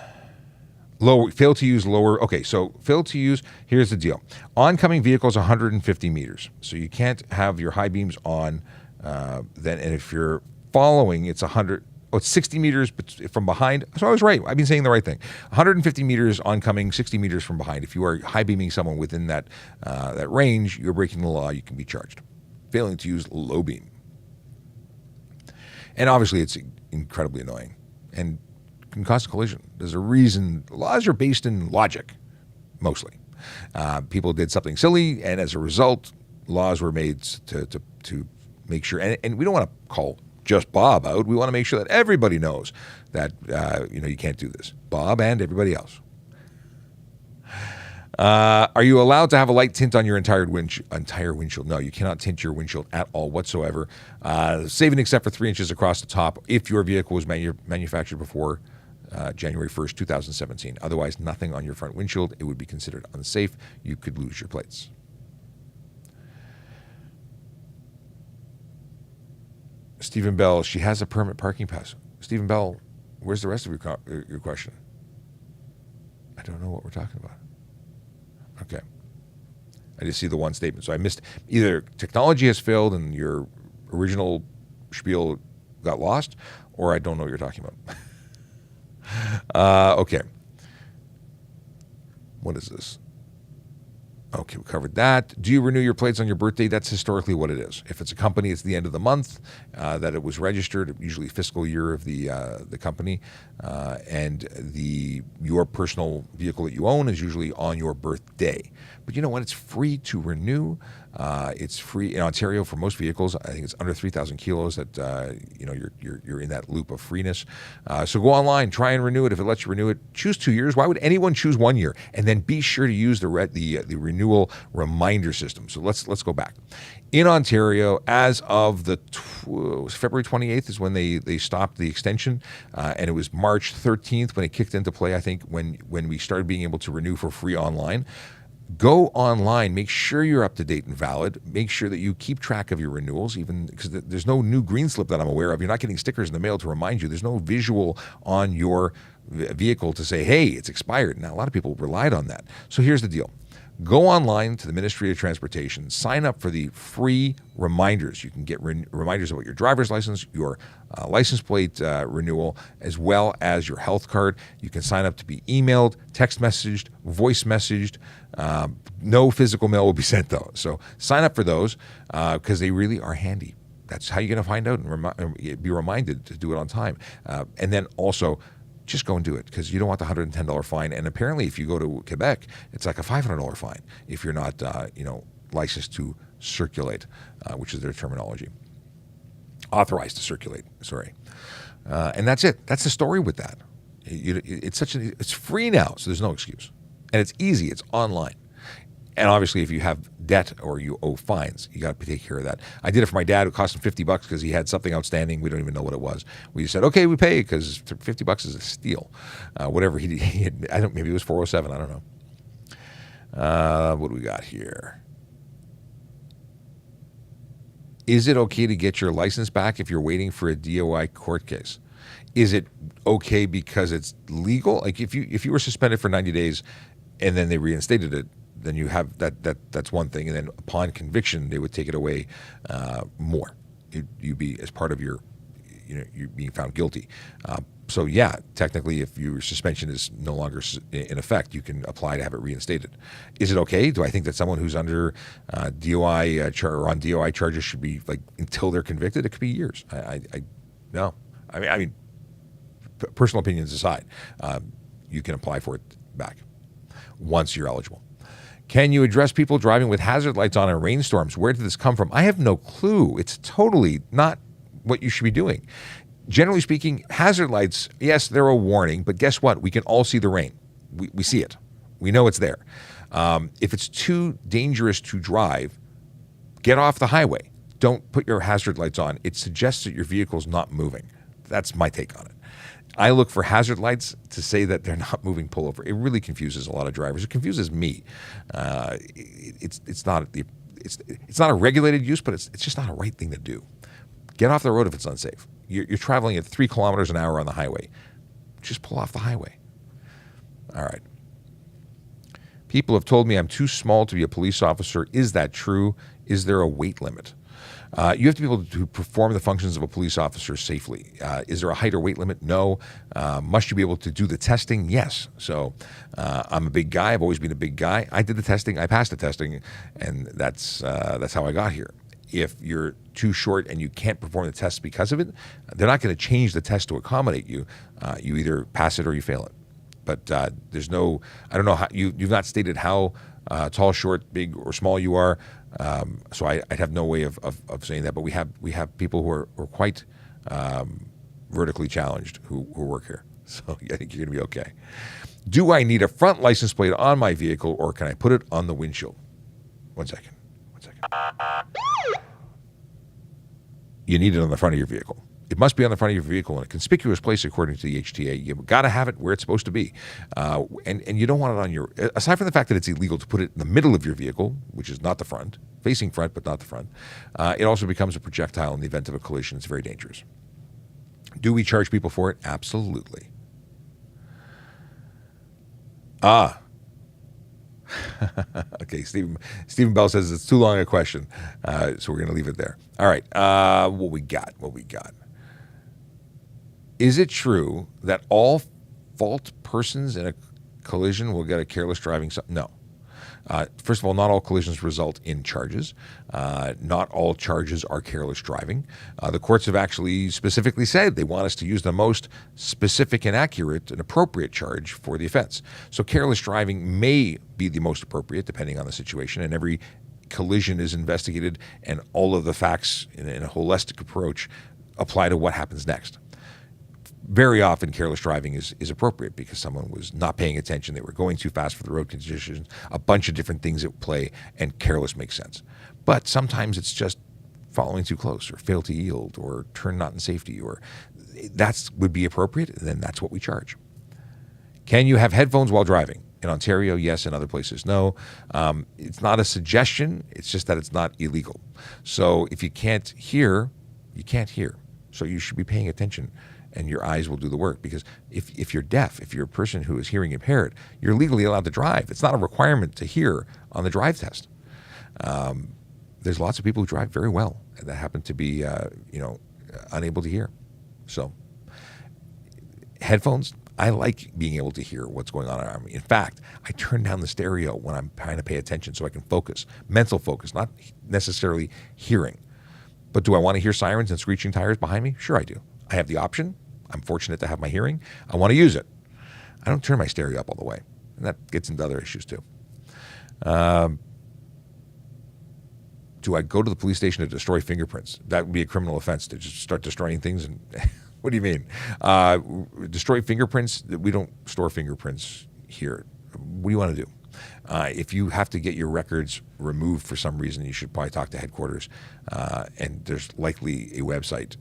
Fail to use lower. Okay, so fail to use. Here's the deal. Oncoming vehicles 150 meters. So you can't have your high beams on. Then, and if you're following, it's 100. Oh, it's 60 meters from behind. So I was right. I've been saying the right thing. 150 meters oncoming, 60 meters from behind. If you are high beaming someone within that range, you're breaking the law. You can be charged. Failing to use low beam. And obviously, it's incredibly annoying and can cause a collision. There's a reason. Laws are based in logic, mostly. People did something silly, and as a result, laws were made to make sure. And we don't want to call just Bob out. We want to make sure that everybody knows that you can't do this. Bob and everybody else. Are you allowed to have a light tint on your entire windshield? No, you cannot tint your windshield at all whatsoever. Saving except for 3 inches across the top if your vehicle was manufactured before January 1st, 2017. Otherwise, nothing on your front windshield. It would be considered unsafe. You could lose your plates. Stephen Bell, she has a permit parking pass. Stephen Bell, where's the rest of your question? I don't know what we're talking about. Okay. I just see the one statement. So I missed either technology has failed and your original spiel got lost, or I don't know what you're talking about. Okay. What is this? Okay, we covered that. Do you renew your plates on your birthday? That's historically what it is. If it's a company, it's the end of the month that it was registered, usually fiscal year of the company, and your personal vehicle that you own is usually on your birthday. But you know what? It's free to renew. It's free in Ontario for most vehicles. I think it's under 3,000 kilos that you're in that loop of freeness. So go online, try and renew it. If it lets you renew it, choose 2 years. Why would anyone choose 1 year? And then be sure to use the renewal reminder system. So let's go back. In Ontario, as of February 28th is when they stopped the extension, and it was March 13th when it kicked into play. I think when we started being able to renew for free online. Go online, make sure you're up to date and valid. Make sure that you keep track of your renewals, even because there's no new green slip that I'm aware of. You're not getting stickers in the mail to remind you. There's no visual on your vehicle to say, hey, it's expired. Now, a lot of people relied on that. So here's the deal. Go online to the Ministry of Transportation, sign up for the free reminders. You can get reminders about your driver's license, your license plate renewal, as well as your health card. You can sign up to be emailed, text messaged, voice messaged. No physical mail will be sent, though. So sign up for those because they really are handy. That's how you're going to find out and be reminded to do it on time. And then also, just go and do it because you don't want the $110 fine. And apparently, if you go to Quebec, it's like a $500 fine if you're not, licensed to circulate, which is their terminology. Authorized to circulate. Sorry, and that's it. That's the story with that. It's free now, so there's no excuse, and it's easy. It's online. And obviously, if you have debt or you owe fines, you got to take care of that. I did it for my dad. It cost him $50 because he had something outstanding. We don't even know what it was. We just said, okay, we pay because $50 is a steal. Whatever he had, maybe it was $407. I don't know. What do we got here? Is it okay to get your license back if you're waiting for a DOI court case? Is it okay because it's legal? Like if you were suspended for 90 days and then they reinstated it, then you have that's one thing, and then upon conviction they would take it away more. You'd be as part of you're being found guilty. So yeah, technically, if your suspension is no longer in effect, you can apply to have it reinstated. Is it okay? Do I think that someone who's under DOI or on DOI charges should be like until they're convicted? It could be years. No. I mean, personal opinions aside, you can apply for it back once you're eligible. Can you address people driving with hazard lights on in rainstorms? Where did this come from? I have no clue. It's totally not what you should be doing. Generally speaking, hazard lights, yes, they're a warning, but guess what? We can all see the rain. We see it. We know it's there. If it's too dangerous to drive, get off the highway. Don't put your hazard lights on. It suggests that your vehicle's not moving. That's my take on it. I look for hazard lights to say that they're not moving, pull over. It really confuses a lot of drivers. It confuses me. It's not a regulated use, but it's just not a right thing to do. Get off the road if it's unsafe. You're traveling at 3 kilometers an hour on the highway. Just pull off the highway. All right. People have told me I'm too small to be a police officer. Is that true? Is there a weight limit? You have to be able to perform the functions of a police officer safely. Is there a height or weight limit? No. Must you be able to do the testing? Yes. So I'm a big guy. I've always been a big guy. I did the testing. I passed the testing, and that's how I got here. If you're too short and you can't perform the test because of it, they're not going to change the test to accommodate you. You either pass it or you fail it. But there's no, I don't know how, you've not stated how tall, short, big, or small you are. So I have no way of saying that. But we have people who are quite vertically challenged who work here. So I think you're going to be okay. Do I need a front license plate on my vehicle, or can I put it on the windshield? One second. You need it on the front of your vehicle. It must be on the front of your vehicle in a conspicuous place according to the HTA. You've got to have it where it's supposed to be. And you don't want it on your, aside from the fact that it's illegal to put it in the middle of your vehicle, which is not the front, facing front but not the front, it also becomes a projectile in the event of a collision. It's very dangerous. Do we charge people for it? Absolutely. Okay, Stephen Bell says it's too long a question, so we're going to leave it there. All right, what we got? Is it true that all fault persons in a collision will get a careless driving? No. First of all, not all collisions result in charges. Not all charges are careless driving. The courts have actually specifically said they want us to use the most specific and accurate and appropriate charge for the offense. So careless driving may be the most appropriate depending on the situation, and every collision is investigated and all of the facts in a holistic approach apply to what happens next. Very often careless driving is appropriate because someone was not paying attention, they were going too fast for the road conditions, a bunch of different things at play, and careless makes sense. But sometimes it's just following too close or fail to yield or turn not in safety, or that would be appropriate, and then that's what we charge. Can you have headphones while driving? In Ontario, yes. In other places, no. It's not a suggestion, it's just that it's not illegal. So if you can't hear, you can't hear. So you should be paying attention, and your eyes will do the work. Because if you're deaf, if you're a person who is hearing impaired, you're legally allowed to drive. It's not a requirement to hear on the drive test. There's lots of people who drive very well and that happen to be, unable to hear. So headphones, I like being able to hear what's going on around me. In fact, I turn down the stereo when I'm trying to pay attention so I can focus, mental focus, not necessarily hearing. But do I want to hear sirens and screeching tires behind me? Sure I do. I have the option. I'm fortunate to have my hearing. I want to use it. I don't turn my stereo up all the way. And that gets into other issues too. Do I go to the police station to destroy fingerprints? That would be a criminal offense to just start destroying things. And what do you mean? Destroy fingerprints? We don't store fingerprints here. What do you want to do? If you have to get your records removed for some reason, you should probably talk to headquarters. And there's likely a website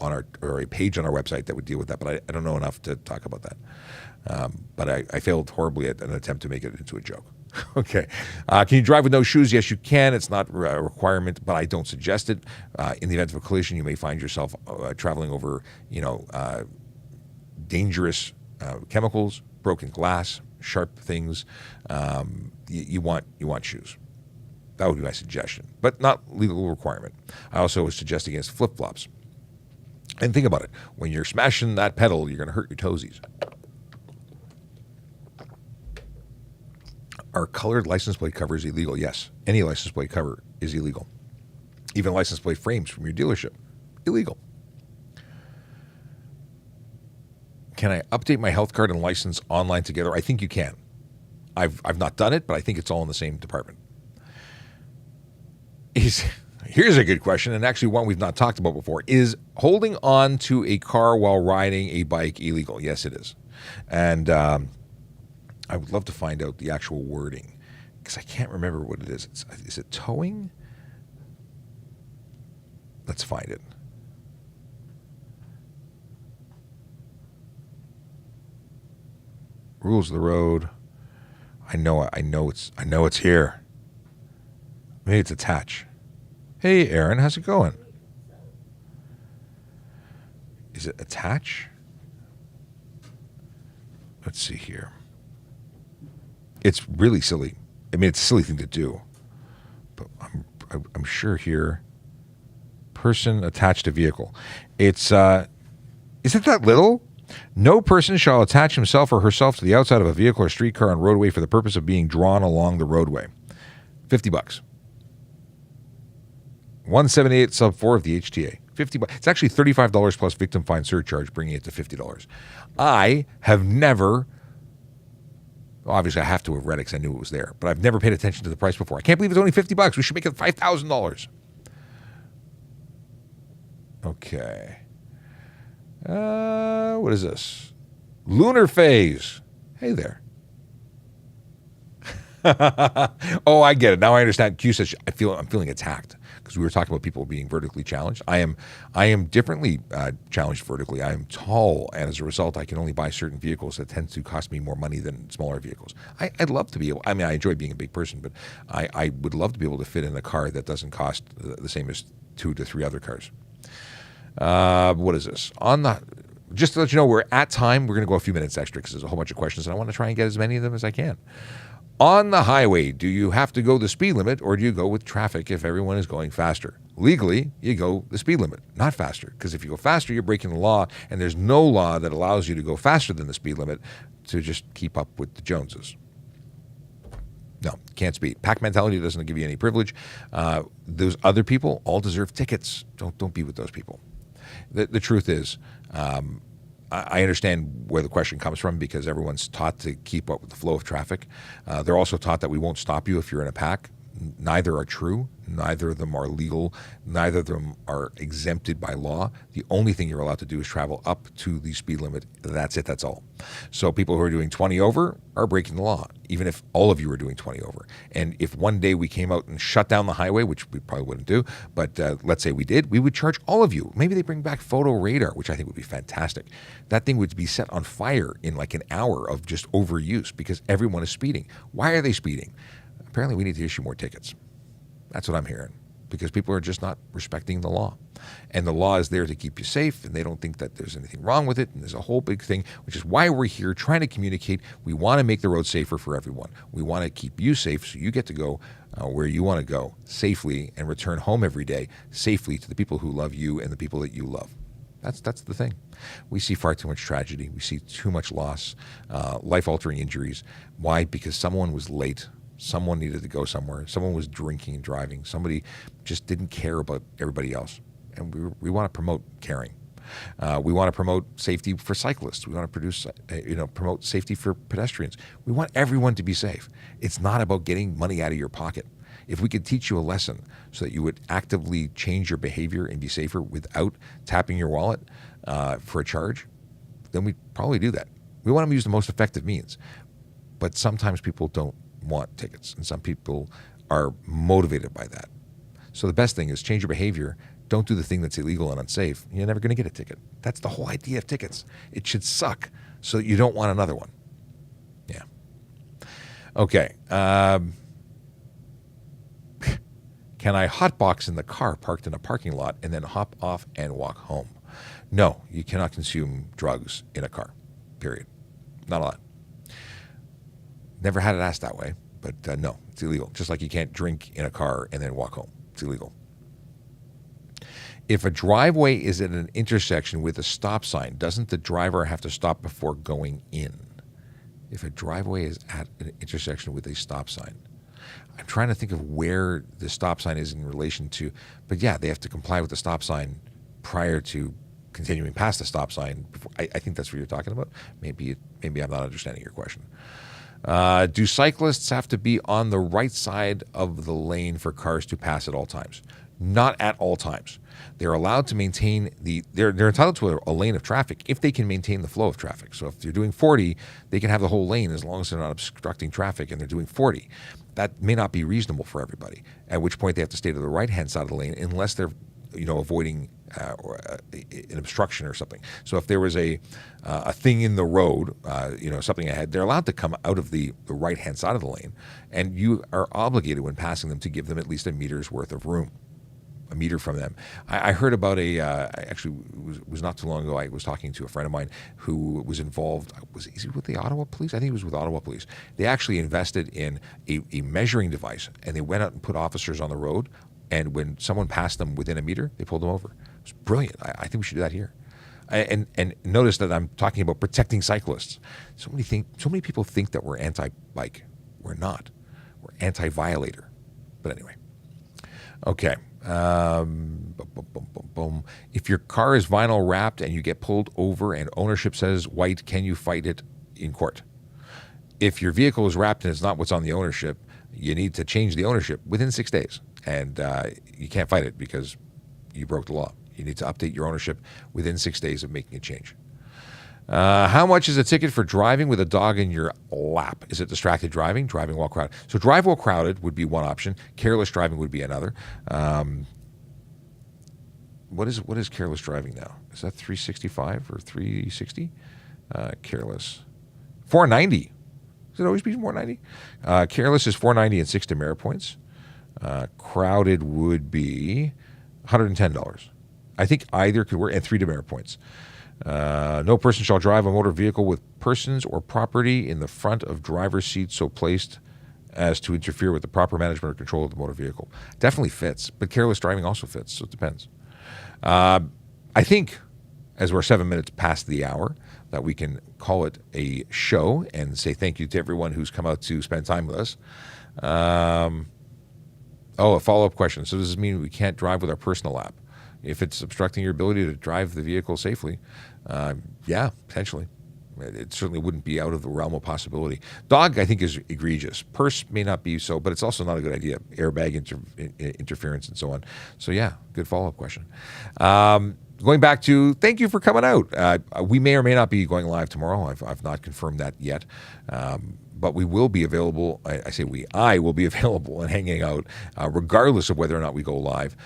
or a page on our website that would deal with that, but I don't know enough to talk about that. But I failed horribly at an attempt to make it into a joke. Okay. Can you drive with no shoes? Yes, you can. It's not a requirement, but I don't suggest it. In the event of a collision, you may find yourself traveling over, dangerous chemicals, broken glass, sharp things. You want shoes. That would be my suggestion, but not legal requirement. I also would suggest against flip-flops. And think about it. When you're smashing that pedal, you're going to hurt your toesies. Are colored license plate covers illegal? Yes. Any license plate cover is illegal. Even license plate frames from your dealership, illegal. Can I update my health card and license online together? I think you can. I've not done it, but I think it's all in the same department. Here's a good question, and actually one we've not talked about before. Is holding on to a car while riding a bike illegal? Yes, it is. And I would love to find out the actual wording, because I can't remember what it is. Is it towing? Let's find it. Rules of the road. I know it's here. Maybe it's attach. Hey, Aaron, how's it going? Is it attach? Let's see here. It's really silly. I mean, it's a silly thing to do, but I'm sure here. Person attached to vehicle. It's is it that little? No person shall attach himself or herself to the outside of a vehicle or streetcar on roadway for the purpose of being drawn along the roadway. $50. 178 sub 4 of the HTA. $50. It's actually $35 plus victim fine surcharge, bringing it to $50. I have never, obviously I have to have read it because I knew it was there, but I've never paid attention to the price before. I can't believe it's only $50. We should make it $5,000. Okay. What is this? Lunar phase. Hey there. Oh, I get it. Now I understand. Q says I'm feeling attacked because we were talking about people being vertically challenged. I am differently challenged vertically. I am tall, and as a result, I can only buy certain vehicles that tend to cost me more money than smaller vehicles. I'd love to be able. I mean, I enjoy being a big person, but I would love to be able to fit in a car that doesn't cost the same as 2 to 3 other cars. What is this? Just to let you know, we're at time. We're going to go a few minutes extra because there's a whole bunch of questions, and I want to try and get as many of them as I can. On the highway, do you have to go the speed limit, or do you go with traffic if everyone is going faster? Legally, you go the speed limit, not faster, because if you go faster, you're breaking the law, and there's no law that allows you to go faster than the speed limit to just keep up with the Joneses. No, can't speed. Pack mentality doesn't give you any privilege. Those other people all deserve tickets. Don't be with those people. The truth is, I understand where the question comes from because everyone's taught to keep up with the flow of traffic. They're also taught that we won't stop you if you're in a pack. Neither are true. Neither of them are legal. Neither of them are exempted by law. The only thing you're allowed to do is travel up to the speed limit. That's it. That's all. So people who are doing 20 over are breaking the law, even if all of you are doing 20 over. And if one day we came out and shut down the highway, which we probably wouldn't do, but let's say we did, we would charge all of you. Maybe they bring back photo radar, which I think would be fantastic. That thing would be set on fire in like an hour of just overuse because everyone is speeding. Why are they speeding? Apparently, we need to issue more tickets. That's what I'm hearing, because people are just not respecting the law. And the law is there to keep you safe, and they don't think that there's anything wrong with it, and there's a whole big thing, which is why we're here trying to communicate. We want to make the road safer for everyone. We want to keep you safe so you get to go where you want to go safely and return home every day safely to the people who love you and the people that you love. That's the thing. We see far too much tragedy. We see too much loss, life-altering injuries. Why? Because someone was late. Someone needed to go somewhere. Someone was drinking and driving. Somebody just didn't care about everybody else. And we want to promote caring. We want to promote safety for cyclists. We want to promote safety for pedestrians. We want everyone to be safe. It's not about getting money out of your pocket. If we could teach you a lesson so that you would actively change your behavior and be safer without tapping your wallet for a charge, then we'd probably do that. We want to use the most effective means. But sometimes people don't want tickets, and some people are motivated by that. So the best thing is change your behavior. Don't do the thing that's illegal and unsafe. You're never going to get a ticket. That's the whole idea of tickets. It should suck so that you don't want another one. Yeah. Okay. Can I hotbox in the car parked in a parking lot and then hop off and walk home? No, you cannot consume drugs in a car, period. Not allowed. Never had it asked that way, but no, it's illegal. Just like you can't drink in a car and then walk home. It's illegal. If a driveway is at an intersection with a stop sign, doesn't the driver have to stop before going in? If a driveway is at an intersection with a stop sign. I'm trying to think of where the stop sign is in relation to, but yeah, they have to comply with the stop sign prior to continuing past the stop sign. Before, I think that's what you're talking about. Maybe I'm not understanding your question. Do cyclists have to be on the right side of the lane for cars to pass at all times? Not at all times. They're allowed to maintain they're entitled to a lane of traffic if they can maintain the flow of traffic. So if they're doing 40, they can have the whole lane as long as they're not obstructing traffic and they're doing 40. That may not be reasonable for everybody, at which point they have to stay to the right-hand side of the lane unless they're avoiding an obstruction or something. So if there was a thing in the road, something ahead, they're allowed to come out of the right-hand side of the lane, and you are obligated when passing them to give them at least a meter's worth of room. A meter from them. I heard about actually it was not too long ago. I was talking to a friend of mine who was involved. Is he with the Ottawa Police? I think he was with Ottawa Police. They actually invested in a measuring device, and they went out and put officers on the road. And when someone passed them within a meter, they pulled them over. It was brilliant. I think we should do that here. And notice that I'm talking about protecting cyclists. So many people think that we're anti-bike. We're not. We're anti-violator. But anyway, okay. If your car is vinyl wrapped and you get pulled over and ownership says white, can you fight it in court? If your vehicle is wrapped and it's not what's on the ownership, you need to change the ownership within 6 days. And you can't fight it because you broke the law. You need to update your ownership within 6 days of making a change. How much is a ticket for driving with a dog in your lap? Is it distracted driving? Driving while crowded? So drive while crowded would be one option. Careless driving would be another. What is careless driving now? Is that 365 or 360? Careless. 490. Does it always be 490? Careless is 490 and 6 demerit points. Crowded would be $110. I think either could work, and 3 demerit points. No person shall drive a motor vehicle with persons or property in the front of driver's seat so placed as to interfere with the proper management or control of the motor vehicle. Definitely fits, but careless driving also fits, so it depends. I think, as we're 7 minutes past the hour, that we can call it a show and say thank you to everyone who's come out to spend time with us. A follow-up question. So does this mean we can't drive with our personal app? If it's obstructing your ability to drive the vehicle safely, yeah, potentially. It certainly wouldn't be out of the realm of possibility. Dog, I think, is egregious. Purse may not be so, but it's also not a good idea. Airbag interference and so on. So, yeah, good follow-up question. Going back to, thank you for coming out. We may or may not be going live tomorrow. I've not confirmed that yet. But we will be available. I will be available and hanging out, regardless of whether or not we go live.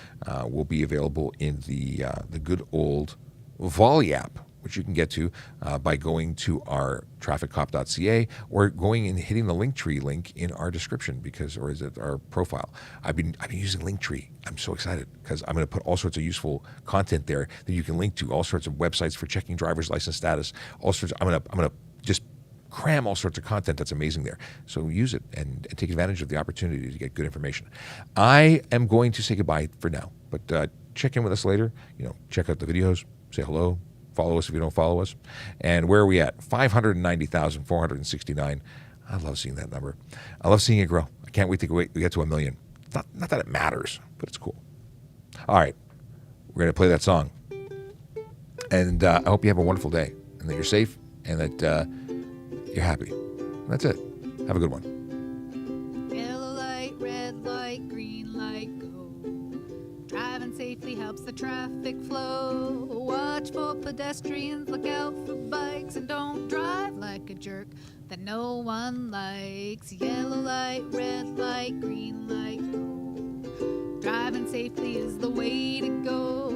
We'll be available in the good old Volley app, which you can get to by going to our trafficcop.ca or going and hitting the Linktree link in our description or is it our profile? I've been using Linktree. I'm so excited because I'm going to put all sorts of useful content there that you can link to, all sorts of websites for checking driver's license status, all sorts. I'm going to just cram all sorts of content that's amazing there. So use it and take advantage of the opportunity to get good information. I am going to say goodbye for now, but check in with us later. Check out the videos, say hello, follow us if you don't follow us. And where are we at? 590,469. I love seeing that number. I love seeing it grow. I can't wait to get to 1 million. Not that it matters, but it's cool. All right. We're going to play that song. And I hope you have a wonderful day and that you're safe and that you're happy. That's it. Have a good one. Yellow light, red light, green light, go. Driving safely helps the traffic flow. Watch for pedestrians, look out for bikes, and don't drive like a jerk that no one likes. Yellow light, red light, green light, go. Driving safely is the way to go.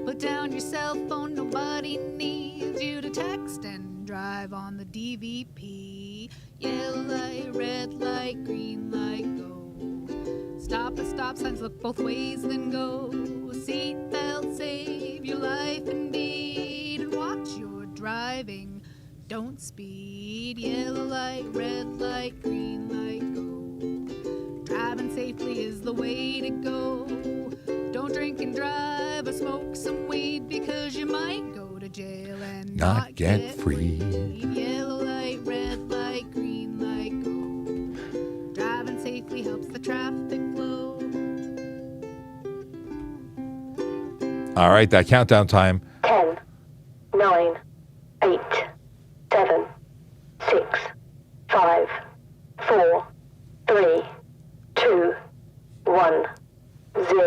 Put down your cell phone, nobody needs you to text and drive on the DVP. Yellow light, red light, green light, go. Stop at stop signs, look both ways, then go. Seatbelt, save your life indeed. And watch your driving, don't speed. Yellow light, red light, green light, go. Driving safely is the way to go. Don't drink and drive or smoke some weed because you might go to jail and not get free. Yellow light, red light, green light, go. Driving safely helps the traffic flow. All right, that countdown time. 10, 9, 8, 7, 6, 5, 3, 2, 1, 0.